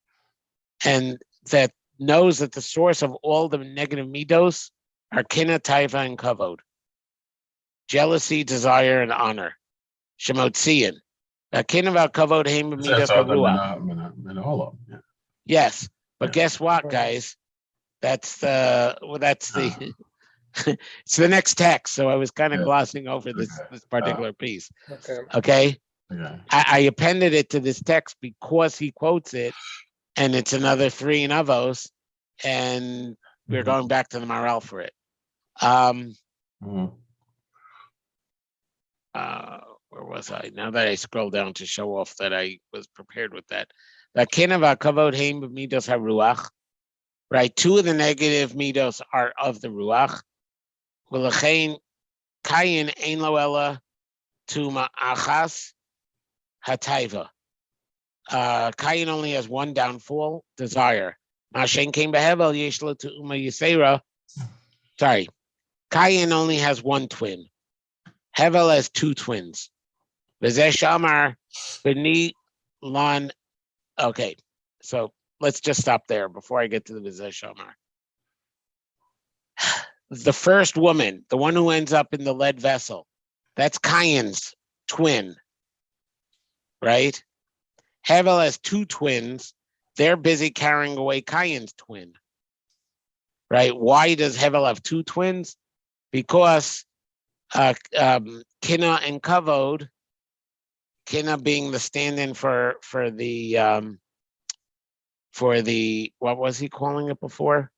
and that knows that the source of all the negative midos are kina, taiva, and kavod. Jealousy, desire, and honor. Shemotzian. Akina v'akavod hein b'midos haruach. Yes, but guess what, guys? That's the it's the next text. So I was kind of glossing over this particular piece. Okay. I appended it to this text because he quotes it, and it's another 3 in Avos, and we're going back to the Maral for it. Where was I? Now that I scroll down to show off that I was prepared with that. Right, 2 of the negative midos are of the ruach. Kayin ein lo ela tu ma'achas hataiva. Kayin only has one downfall, desire. Mashen came behevel yesh lo tu uma yisera. Sorry, Kayin only has one twin. Hevel has 2 twins. V'zeh shamar b'ni lan. Okay, so let's just stop there before I get to the V'zeh shamar. The first woman, the one who ends up in the lead vessel, that's Kayin's twin, right? Hevel has 2 twins. They're busy carrying away Kayin's twin, right? Why does Hevel have 2 twins? Because Kina and Kavod, Kina being the stand-in for the what was he calling it before?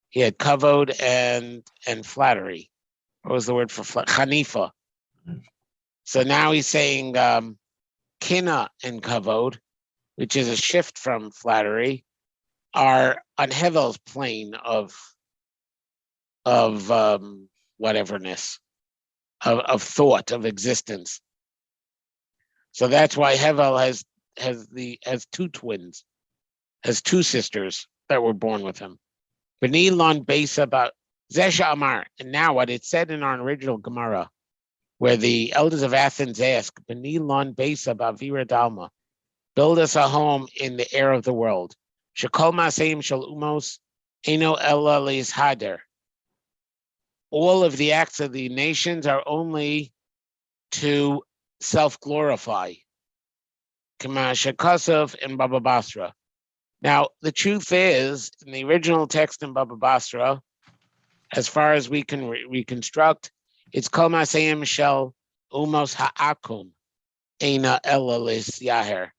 He had kavod and flattery. What was the word for chanifa? So now he's saying kina and kavod, which is a shift from flattery, are on Hevel's plane of whateverness, of thought, of existence. So that's why Hevel has 2 twins, has 2 sisters that were born with him. Benilon base about Zesha Amar. And now what it said in our original Gemara, where the elders of Athens ask, Benilon base about Vira Dalma, build us a home in the air of the world. Shekol Maseim Shal Umos Eno Ella Lis Hader. all of the acts of the nations are only to self-glorify. Kama Shekosov in Baba Basra. Now, the truth is, in the original text in Baba Basra, as far as we can reconstruct, it's Kol Masayim Shel Umos Ha'akum Eina Elalis Yaher,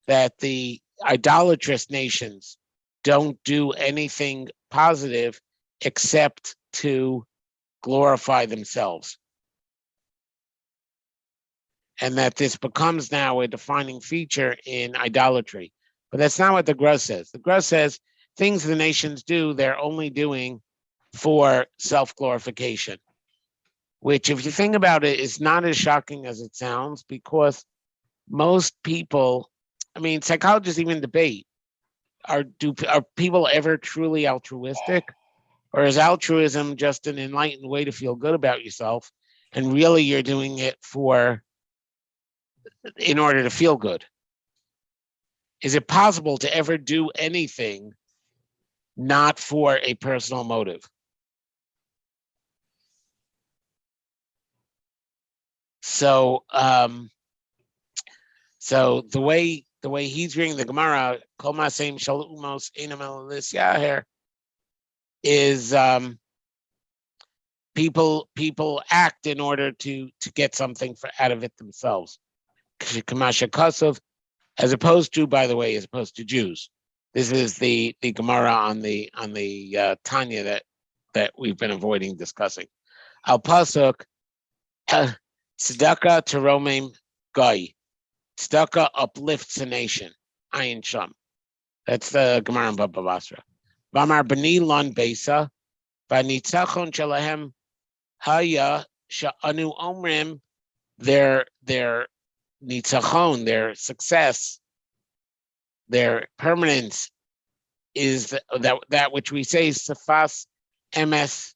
that the idolatrous nations don't do anything positive except to glorify themselves. And that this becomes now a defining feature in idolatry. But that's not what the Gra says. The Gra says things the nations do, they're only doing for self-glorification, which, if you think about it, is not as shocking as it sounds, because most people, I mean, psychologists even debate, are people ever truly altruistic? Or is altruism just an enlightened way to feel good about yourself, and really you're doing it in order to feel good? Is it possible to ever do anything not for a personal motive? So, so the way he's reading the Gemara, Kol Masayim Shel Umos Eina Elalis Yaher, is people act in order to get something out of it themselves. Kamasha Kosov, as opposed to Jews. This is the Gemara on the Tanya that we've been avoiding discussing. Al pasuk tzedakah teromim goy. Tzedakah uplifts a nation. Ayin sham. That's the Gemara in Baba Basra. V'amar b'ni lon beisa v'nitzachon shelahem haya sha'anu omrim, their nitzachon, their success, their permanence is that which we say safas emes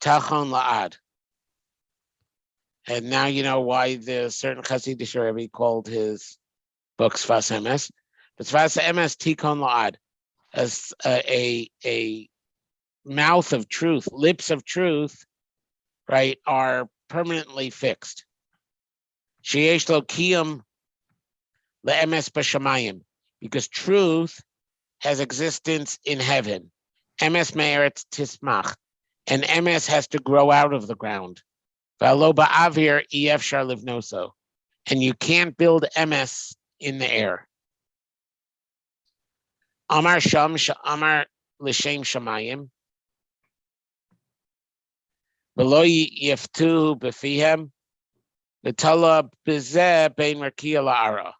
tachon la'ad. And now you know why the certain Hasidic Rebbe called his book Sfas Emes. But Sfas Emes Tikon La'ad, as a mouth of truth, lips of truth, right, are permanently fixed. Sheyesh lo kiyum le'emes b'shamayim, because truth has existence in heaven. Emes me'eretz tismach, and emes has to grow out of the ground. V'alo ba'avir efshar livnoso, and you can't build emes in the air. Amar sham amar l'shem shamayim, v'lo yiftuhu b'fihem, v'tala b'zeh bein rakia la'ara.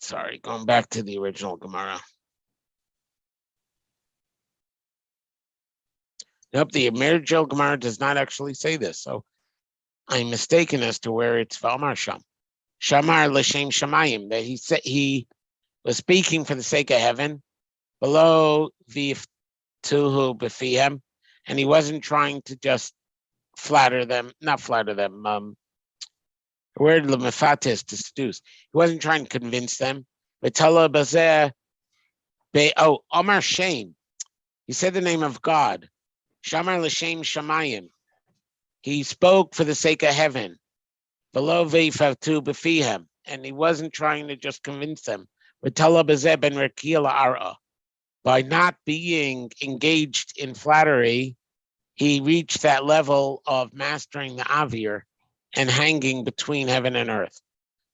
Sorry, going back to the original Gemara. Nope, the original Gemara does not actually say this, so I'm mistaken as to where it's Valmar Sham. Shamar l'shem shamayim, that he was speaking for the sake of heaven, below v'iftuhu b'fihem, and he wasn't trying to just not flatter them. The word lemefatis, to seduce. He wasn't trying to convince them. Amar Shem. He said the name of God. Shamar l'shem shamayim. He spoke for the sake of heaven. Below ve'ifatu b'fihem, and he wasn't trying to just convince them. By not being engaged in flattery, he reached that level of mastering the avir and hanging between heaven and earth.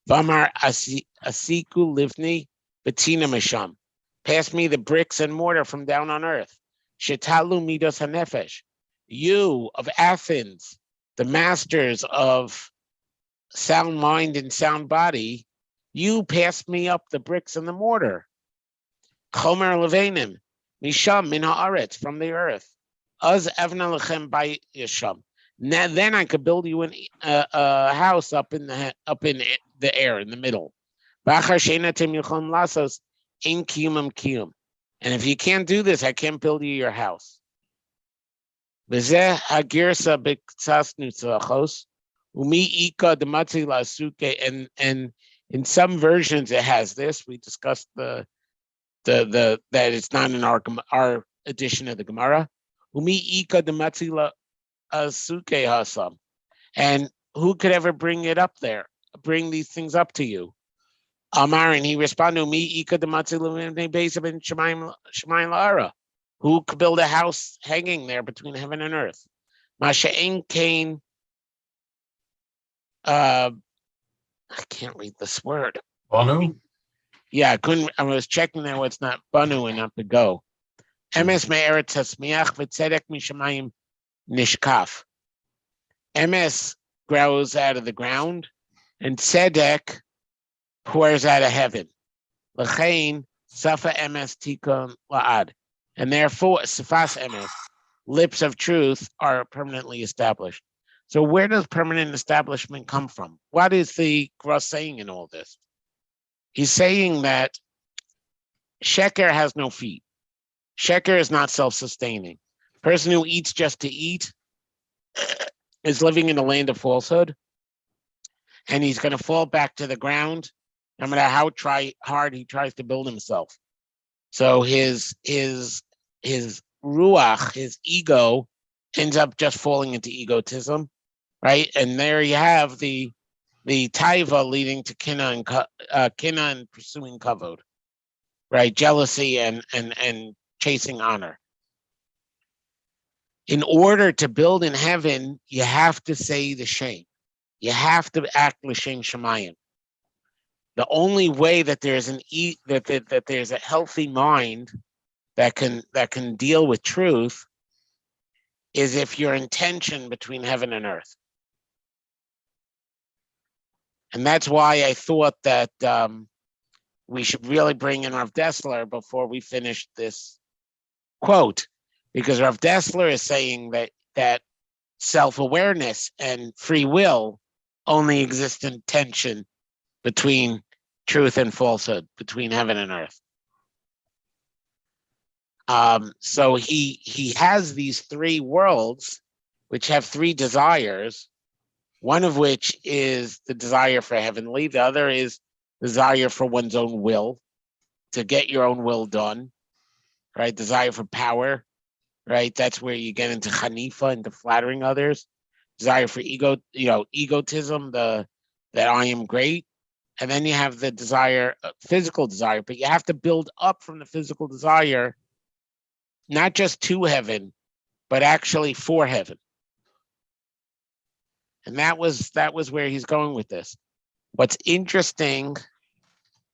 Vamar asiku livni betina misham. Pass me the bricks and mortar from down on earth. Shetalu midos hanefesh. You of Athens, the masters of sound mind and sound body, you pass me up the bricks and the mortar. Chomer levenim misham min haaretz, from the earth. Az evna lechem bayisham. Now, then I could build you a house up in the air, in the middle. And if you can't do this, I can't build you your house. Umi ika the matzila suke, and in some versions it has this. We discussed the that it's not in our edition of the Gemara. Umi ika the matzila suke hasam, and who could ever bring it up there? Bring these things up to you? Amar, and he responded, "Me ika the matzila base of Shemayim Lara. Who could build a house hanging there between heaven and earth? Masha'en Cain. I can't read this word. Banu? Yeah, I couldn't. I was checking there. What's not banu and not bego. Emes me'eret tasmiach v'tzedek mishamayim nishkaf. Emes grows out of the ground, and tzedek pours out of heaven. L'chein safa emes tikun la'ad. And therefore, sifas emes, lips of truth, are permanently established. So where does permanent establishment come from? What is the Gross saying in all this? He's saying that sheker has no feet. Sheker is not self-sustaining. Person who eats just to eat is living in a land of falsehood, and he's going to fall back to the ground no matter how hard he tries to build himself. So his ruach, his ego, ends up just falling into egotism, right? And there you have the taiva leading to kina and pursuing kavod, right? Jealousy and chasing honor. In order to build in heaven, you have to say the shame. You have to act l'shem shemayim. The only way that there's that there's a healthy mind that can deal with truth is if you're in tension between heaven and earth. And that's why I thought that we should really bring in Rav Dessler before we finish this quote, because Rav Dessler is saying that self-awareness and free will only exist in tension between truth and falsehood, between heaven and earth. So he has these three worlds, which have three desires, one of which is the desire for heavenly, the other is desire for one's own will, to get your own will done, right? Desire for power, right? That's where you get into Hanifa, into flattering others. Desire for egotism, that I am great. And then you have the desire, physical desire, but you have to build up from the physical desire, not just to heaven, but actually for heaven. And that was where he's going with this. What's interesting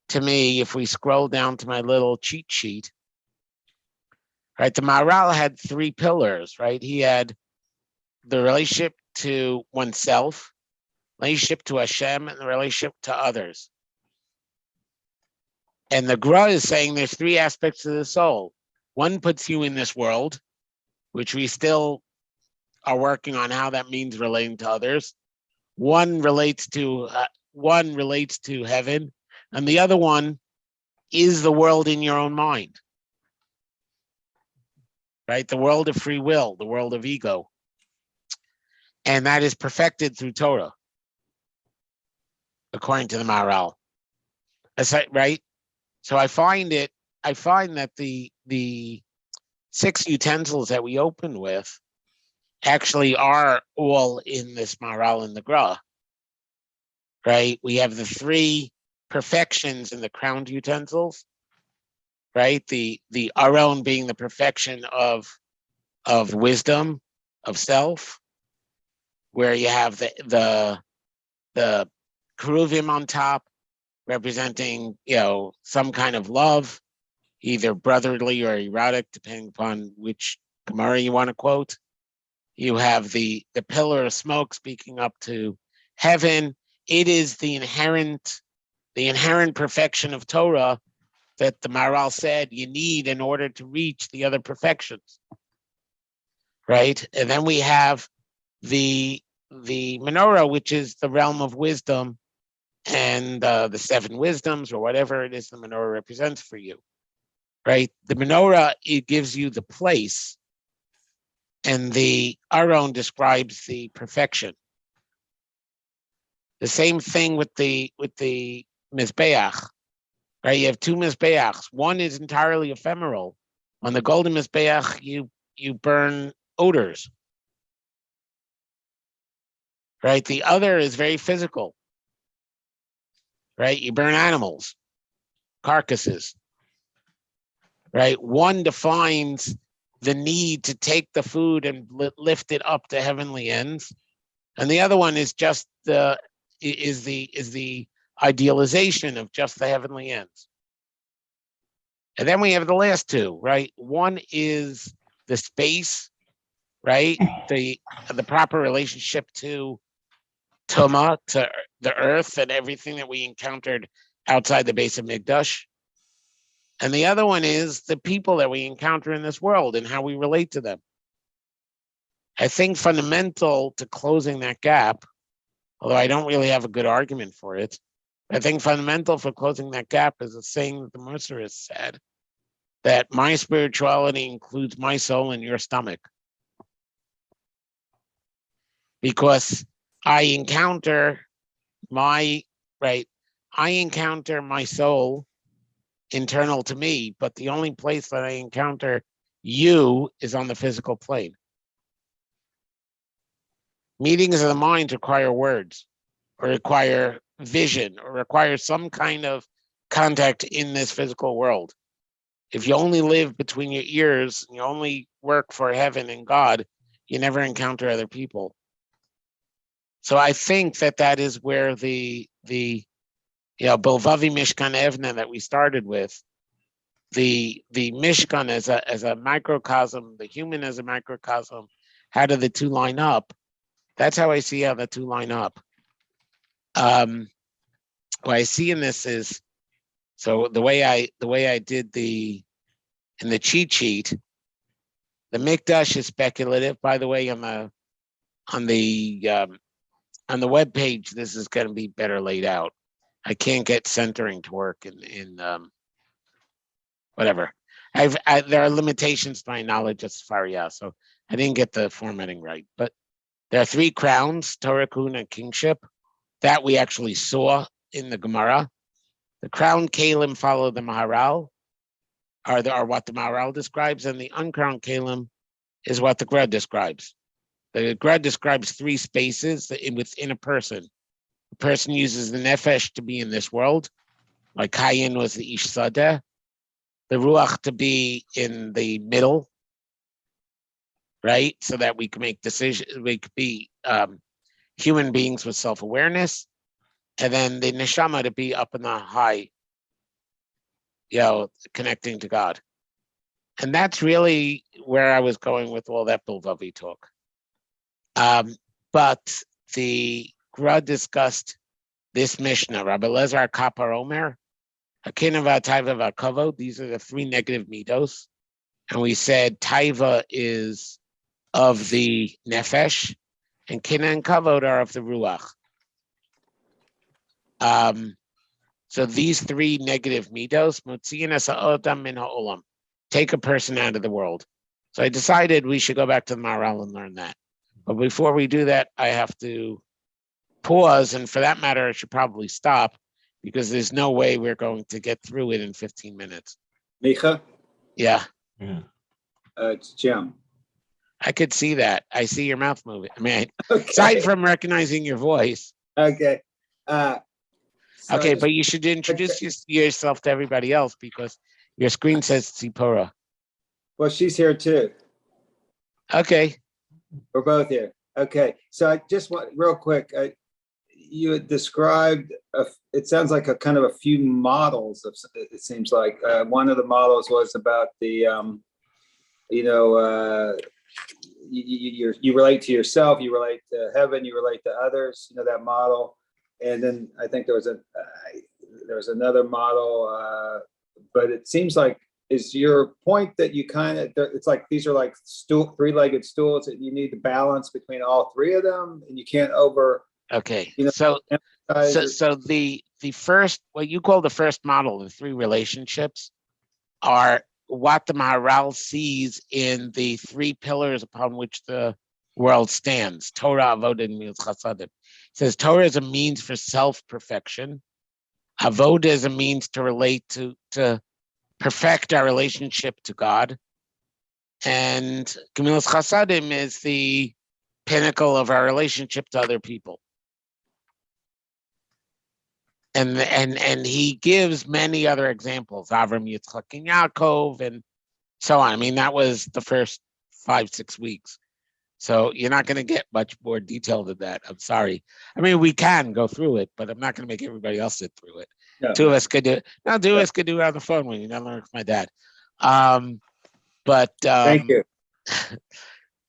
to me, if we scroll down to my little cheat sheet, right? The Maharal had three pillars, right? He had the relationship to oneself, relationship to Hashem, and the relationship to others. And the Gra is saying there's three aspects of the soul. One puts you in this world, which we still are working on how that means relating to others. One relates to heaven, and the other one is the world in your own mind, right? The world of free will, the world of ego, and that is perfected through Torah, according to the Maharal. Right? So I find that the 6 utensils that we open with actually are all in this Maharal in the Gra, right? We have the 3 perfections in the crowned utensils, right? The Aron being the perfection of wisdom, of self, where you have the Keruvim on top, representing, some kind of love, either brotherly or erotic, depending upon which Gemara you want to quote. You have the pillar of smoke speaking up to heaven. It is the inherent perfection of Torah that the Maharal said you need in order to reach the other perfections, right? And then we have the Menorah, which is the realm of wisdom, and the 7 wisdoms, or whatever it is the Menorah represents for you, right? The Menorah, it gives you the place, and the Aron describes the perfection. The same thing with the Mizbeach, right? You have two Mizbeachs. One is entirely ephemeral. On the golden Mizbeach, you burn odors, right? The other is very physical, right? You burn animals, carcasses, right? One defines the need to take the food and lift it up to heavenly ends, and the other one is just the idealization of just the heavenly ends. And then we have the last two, right? One is the space, right? The proper relationship to Tuma, to the earth and everything that we encountered outside the base of Mikdash. And the other one is the people that we encounter in this world and how we relate to them. I think fundamental to closing that gap, although I don't really have a good argument for it, I think fundamental for closing that gap is a saying that the Mercer said, that my spirituality includes my soul and your stomach. Because I encounter my soul internal to me, but the only place that I encounter you is on the physical plane. Meetings of the mind require words, or require vision, or require some kind of contact in this physical world. If you only live between your ears, and you only work for heaven and God, you never encounter other people. So I think that is where the Bilvavi Mishkan Evna that we started with, the Mishkan as a microcosm, the human as a microcosm, how do the two line up? That's how I see how the two line up. What I see in this is, so the way I did in the cheat sheet, the Mikdash is speculative. By the way, on the web page, this is going to be better laid out. I can't get centering to work in whatever. There are limitations to my knowledge of Sefaria, so I didn't get the formatting right. But there are three crowns: Torah, Kuna, and kingship. That we actually saw in the Gemara. The crowned Kalim follow the Maharal, are what the Maharal describes, and the uncrowned Kalim is what the Grud describes. The Grud describes three spaces within a person. The person uses the Nefesh to be in this world, like Kayin was the Ish Sadeh, the Ruach to be in the middle, right? So that we can make decisions, we could be human beings with self-awareness, and then the Neshama to be up in the high, connecting to God. And that's really where I was going with all that Bilvavi talk. But the Gra discussed this Mishnah, Rabbi Lezer Kapar Omer, Akinava Taiva Vakavo. These are the three negative midos. And we said Taiva is of the Nefesh, and Kina and Kavod are of the Ruach. So these three negative midos, Mutziyin Asa'odam Min Ha'olam, take a person out of the world. So I decided we should go back to the Maharal and learn that. But before we do that, I have to pause, and for that matter, I should probably stop, because there's no way we're going to get through it in 15 minutes. Micha? Yeah. It's Jim. I could see that. I see your mouth moving. I mean, Okay. aside from recognizing your voice. Okay. Okay, but you should introduce yourself to everybody else, because your screen says Tzipora. Well, she's here too. Okay. We're both here. Okay. So I just want real quick. You had described. It sounds like a kind of a few models. It seems like one of the models was about the, you relate to yourself, you relate to heaven, you relate to others. That model. And then I think there was another model, but it seems like, is your point that you kind of, it's like these are like three-legged stools that you need to balance between all three of them, and you can't Okay. So the first, what you call the first model, the three relationships, are what the Maharal sees in the three pillars upon which the world stands: Torah, Avodah, and Milut Chasadim. says Torah is a means for self-perfection. Avodah is a means to relate to perfect our relationship to God. And Gemilas Chasadim is the pinnacle of our relationship to other people. And he gives many other examples, Avram, Yitzchak, and Yaakov, and so on. I mean, that was the first 5-6 weeks. So you're not going to get much more detail than that. I'm sorry. I mean, we can go through it, but I'm not going to make everybody else sit through it. No. Two of us could do it. No, two of us could do it on the phone when you never learn from my dad. Thank you.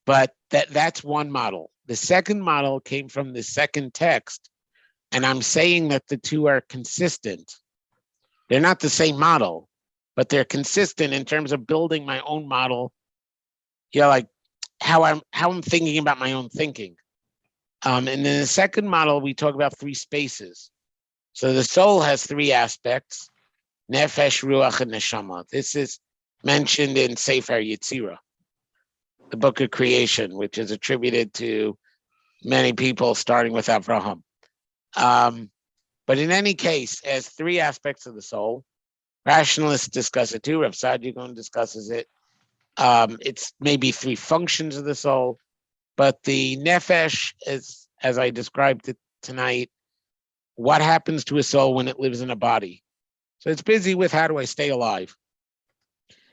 But that's one model. The second model came from the second text, and I'm saying that the two are consistent. They're not the same model, but they're consistent in terms of building my own model. You know, like how I'm thinking about my own thinking. And in the second model, we talk about 3 spaces. So the soul has 3 aspects: nefesh, ruach, and neshama. This is mentioned in Sefer Yetzirah, the book of creation, which is attributed to many people, starting with Avraham. But in any case, as 3 aspects of the soul. Rationalists discuss it too. Rav Saadia discusses it. It's maybe 3 functions of the soul, but the nefesh is, as I described it tonight, what happens to a soul when it lives in a body. So it's busy with how do I stay alive?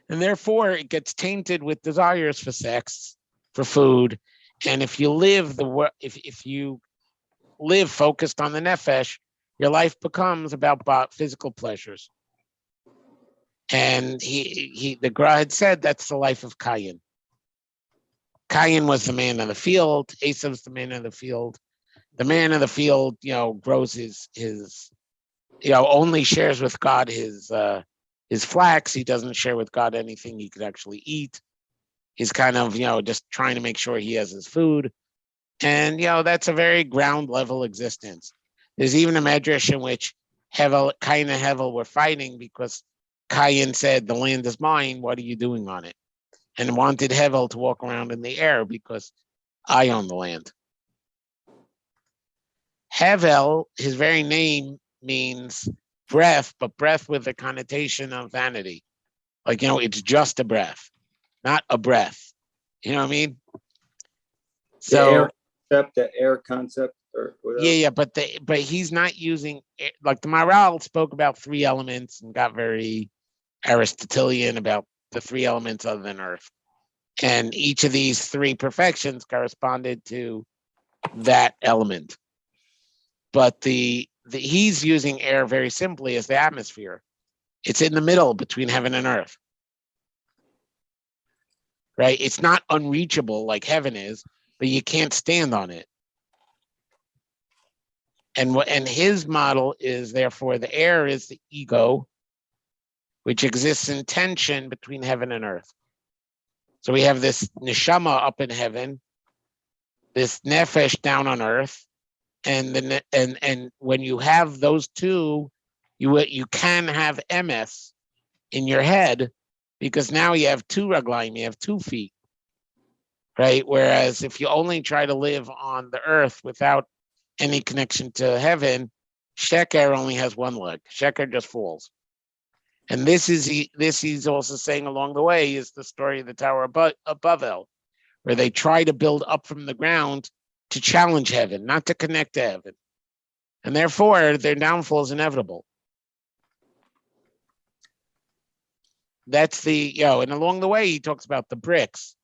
And therefore it gets tainted with desires for sex, for food. And if you live if you live focused on the nefesh, your life becomes about physical pleasures. And the Gra had said that's the life of Cain. Cain was the man of the field. Esav's the man of the field. The man of the field, grows his only shares with God his flax. He doesn't share with God anything he could actually eat. He's kind of, just trying to make sure he has his food. And, that's a very ground level existence. There's even a medrash in which Cain and Hevel were fighting because Cain said, the land is mine, what are you doing on it? And wanted Hevel to walk around in the air because I own the land. Hevel, his very name means breath, but breath with a connotation of vanity. Like, it's just a breath, not a breath. You know what I mean? So the air concept or whatever. Yeah, but he's not using, like the Maharal spoke about 3 elements and got very Aristotelian about the 3 elements other than earth. And each of these 3 perfections corresponded to that element. But he's using air very simply as the atmosphere. It's in the middle between heaven and earth. Right? It's not unreachable like heaven is, but you can't stand on it. And his model is, therefore, the air is the ego, which exists in tension between heaven and earth. So we have this neshama up in heaven, this nefesh down on earth, and when you have those two, you can have emes in your head, because now you have 2 raglayim, you have 2 feet, right? Whereas if you only try to live on the earth without any connection to heaven, sheker only has 1 leg. Sheker just falls. And this he's also saying along the way is the story of the Tower of Babel, where they try to build up from the ground to challenge heaven, not to connect to heaven. And therefore, their downfall is inevitable. That's and along the way, he talks about the bricks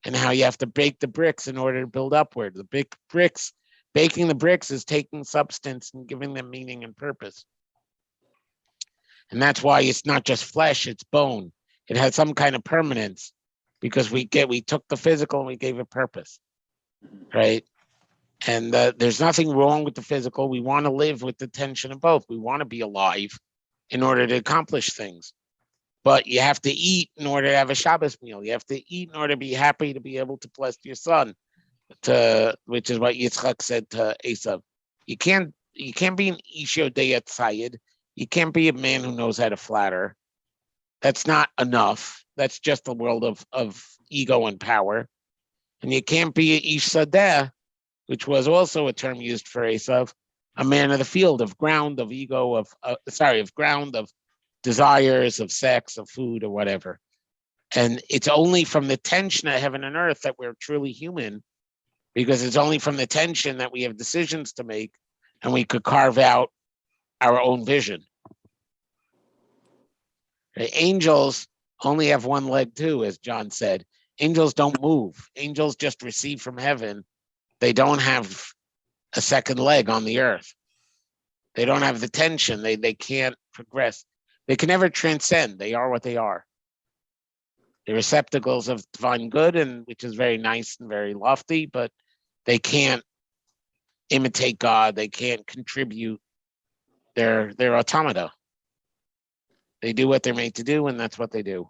and how you have to bake the bricks in order to build upward. The big bricks, baking the bricks is taking substance and giving them meaning and purpose. And that's why it's not just flesh, it's bone. It has some kind of permanence because we took the physical and we gave it purpose, right? And there's nothing wrong with the physical. We want to live with the tension of both. We want to be alive in order to accomplish things. But you have to eat in order to have a Shabbos meal. You have to eat in order to be happy to be able to bless your son, which is what Yitzchak said to Esav. You can't be an Ish Yodei Tzayid. You can't be a man who knows how to flatter. That's not enough. That's just the world of ego and power. And you can't be an Ish Sadeh which was also a term used for Esav, a man of the field, of ground, of ego, of ground, of desires, of sex, of food, or whatever. And it's only from the tension of heaven and earth that we're truly human, because it's only from the tension that we have decisions to make and we could carve out our own vision. Okay? Angels only have one leg too, as John said. Angels don't move. Angels just receive from heaven. They don't have a second leg on the earth. They don't have the tension. They can't progress. They can never transcend. They are what they are. They're receptacles of divine good, and which is very nice and very lofty, but they can't imitate God. They can't contribute. They're automata. They do what they're made to do, and that's what they do.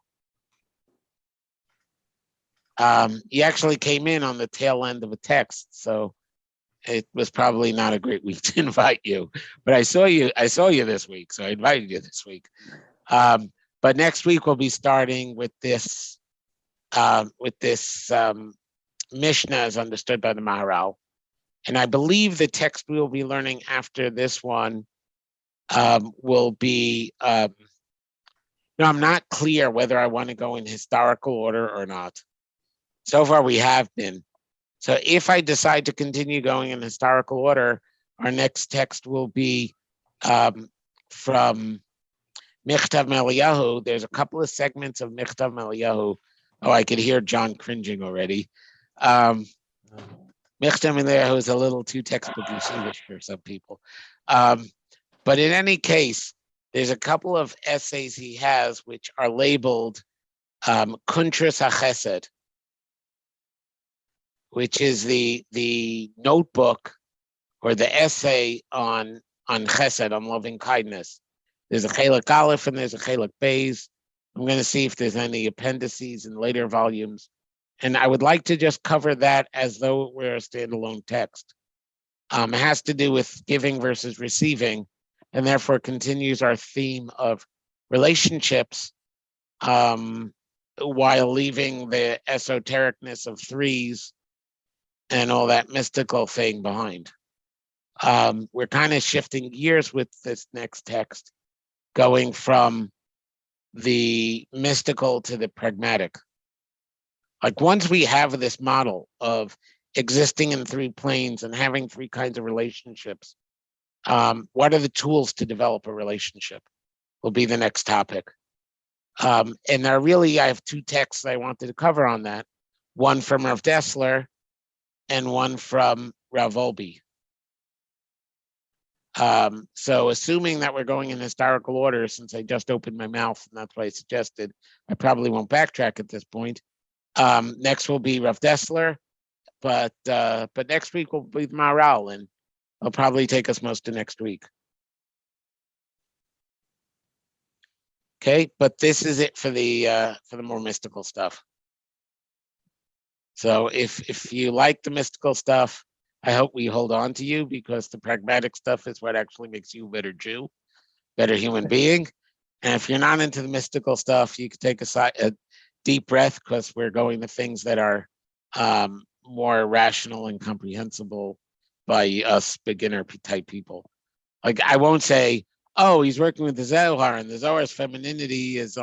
He actually came in on the tail end of a text, so it was probably not a great week to invite you. But I saw you this week, so I invited you this week. But next week we'll be starting with this Mishnah as understood by the Maharal. And I believe the text we will be learning after this one will be, I'm not clear whether I want to go in historical order or not. So far we have been. So if I decide to continue going in historical order, our next text will be from Michtav Meliyahu. There's a couple of segments of Michtav Meliyahu. Oh, I could hear John cringing already. Michtav Meliyahu is a little too textbook yeshivish for some people. But in any case, there's a couple of essays he has which are labeled Kuntras HaChesed, which is the notebook or the essay on Chesed, on loving kindness. There's a Chelek Aleph and there's a Chelek Beis. I'm going to see if there's any appendices in later volumes. And I would like to just cover that as though it were a standalone text. It has to do with giving versus receiving, and therefore continues our theme of relationships while leaving the esotericness of threes and all that mystical thing behind. We're kind of shifting gears with this next text, going from the mystical to the pragmatic. Like once we have this model of existing in three planes and having three kinds of relationships, what are the tools to develop a relationship will be the next topic. And I have two texts I wanted to cover on that, one from Rav Dessler and one from Rav Olby. So assuming that we're going in historical order, since I just opened my mouth and that's what I suggested, I probably won't backtrack at this point. Next will be Rav Dessler, but next week will be Maharal, and it'll probably take us most of next week. Okay, but this is it for the more mystical stuff. So if you like the mystical stuff, I hope we hold on to you, because the pragmatic stuff is what actually makes you a better Jew, better human being. And if you're not into the mystical stuff, you can take a deep breath, because we're going to things that are more rational and comprehensible by us beginner type people. Like I won't say, oh, he's working with the Zohar, and the Zohar's femininity is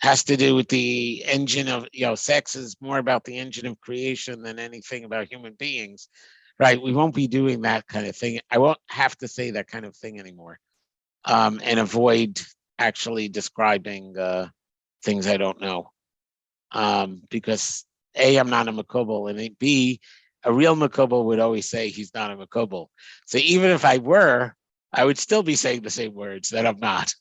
has to do with the engine of, sex is more about the engine of creation than anything about human beings, right? We won't be doing that kind of thing. I won't have to say that kind of thing anymore, and avoid actually describing things I don't know, because A, I'm not a Makobel, and B, a real Makobel would always say he's not a Makobel. So even if I were, I would still be saying the same words that I'm not.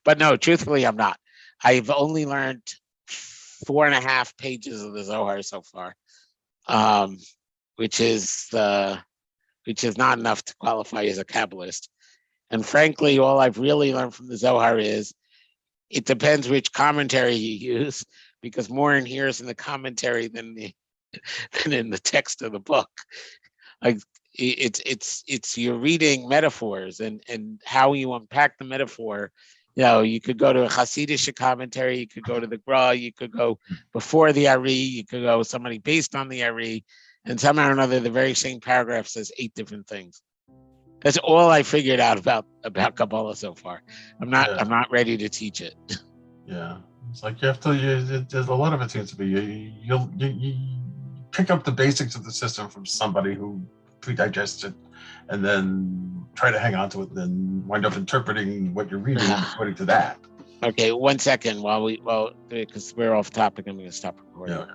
But no, truthfully, I'm not. I've only learned 4.5 pages of the Zohar so far, which is not enough to qualify as a Kabbalist. And frankly, all I've really learned from the Zohar is it depends which commentary you use, because more inheres in the commentary than in the text of the book. Like it's you're reading metaphors and how you unpack the metaphor. You could go to a Hasidic commentary, you could go to the Gra, you could go before the Ari, you could go somebody based on the Ari, And somehow or another, the very same paragraph says 8 different things. That's all I figured out about Kabbalah so far. I'm not ready to teach it. Yeah, it's like you have to. There's a lot of it seems to be you pick up the basics of the system from somebody who pre-digests it, and then try to hang on to it, and then wind up interpreting what you're reading according to that. Okay, 1 second because we're off topic. I'm going to stop recording. Yeah.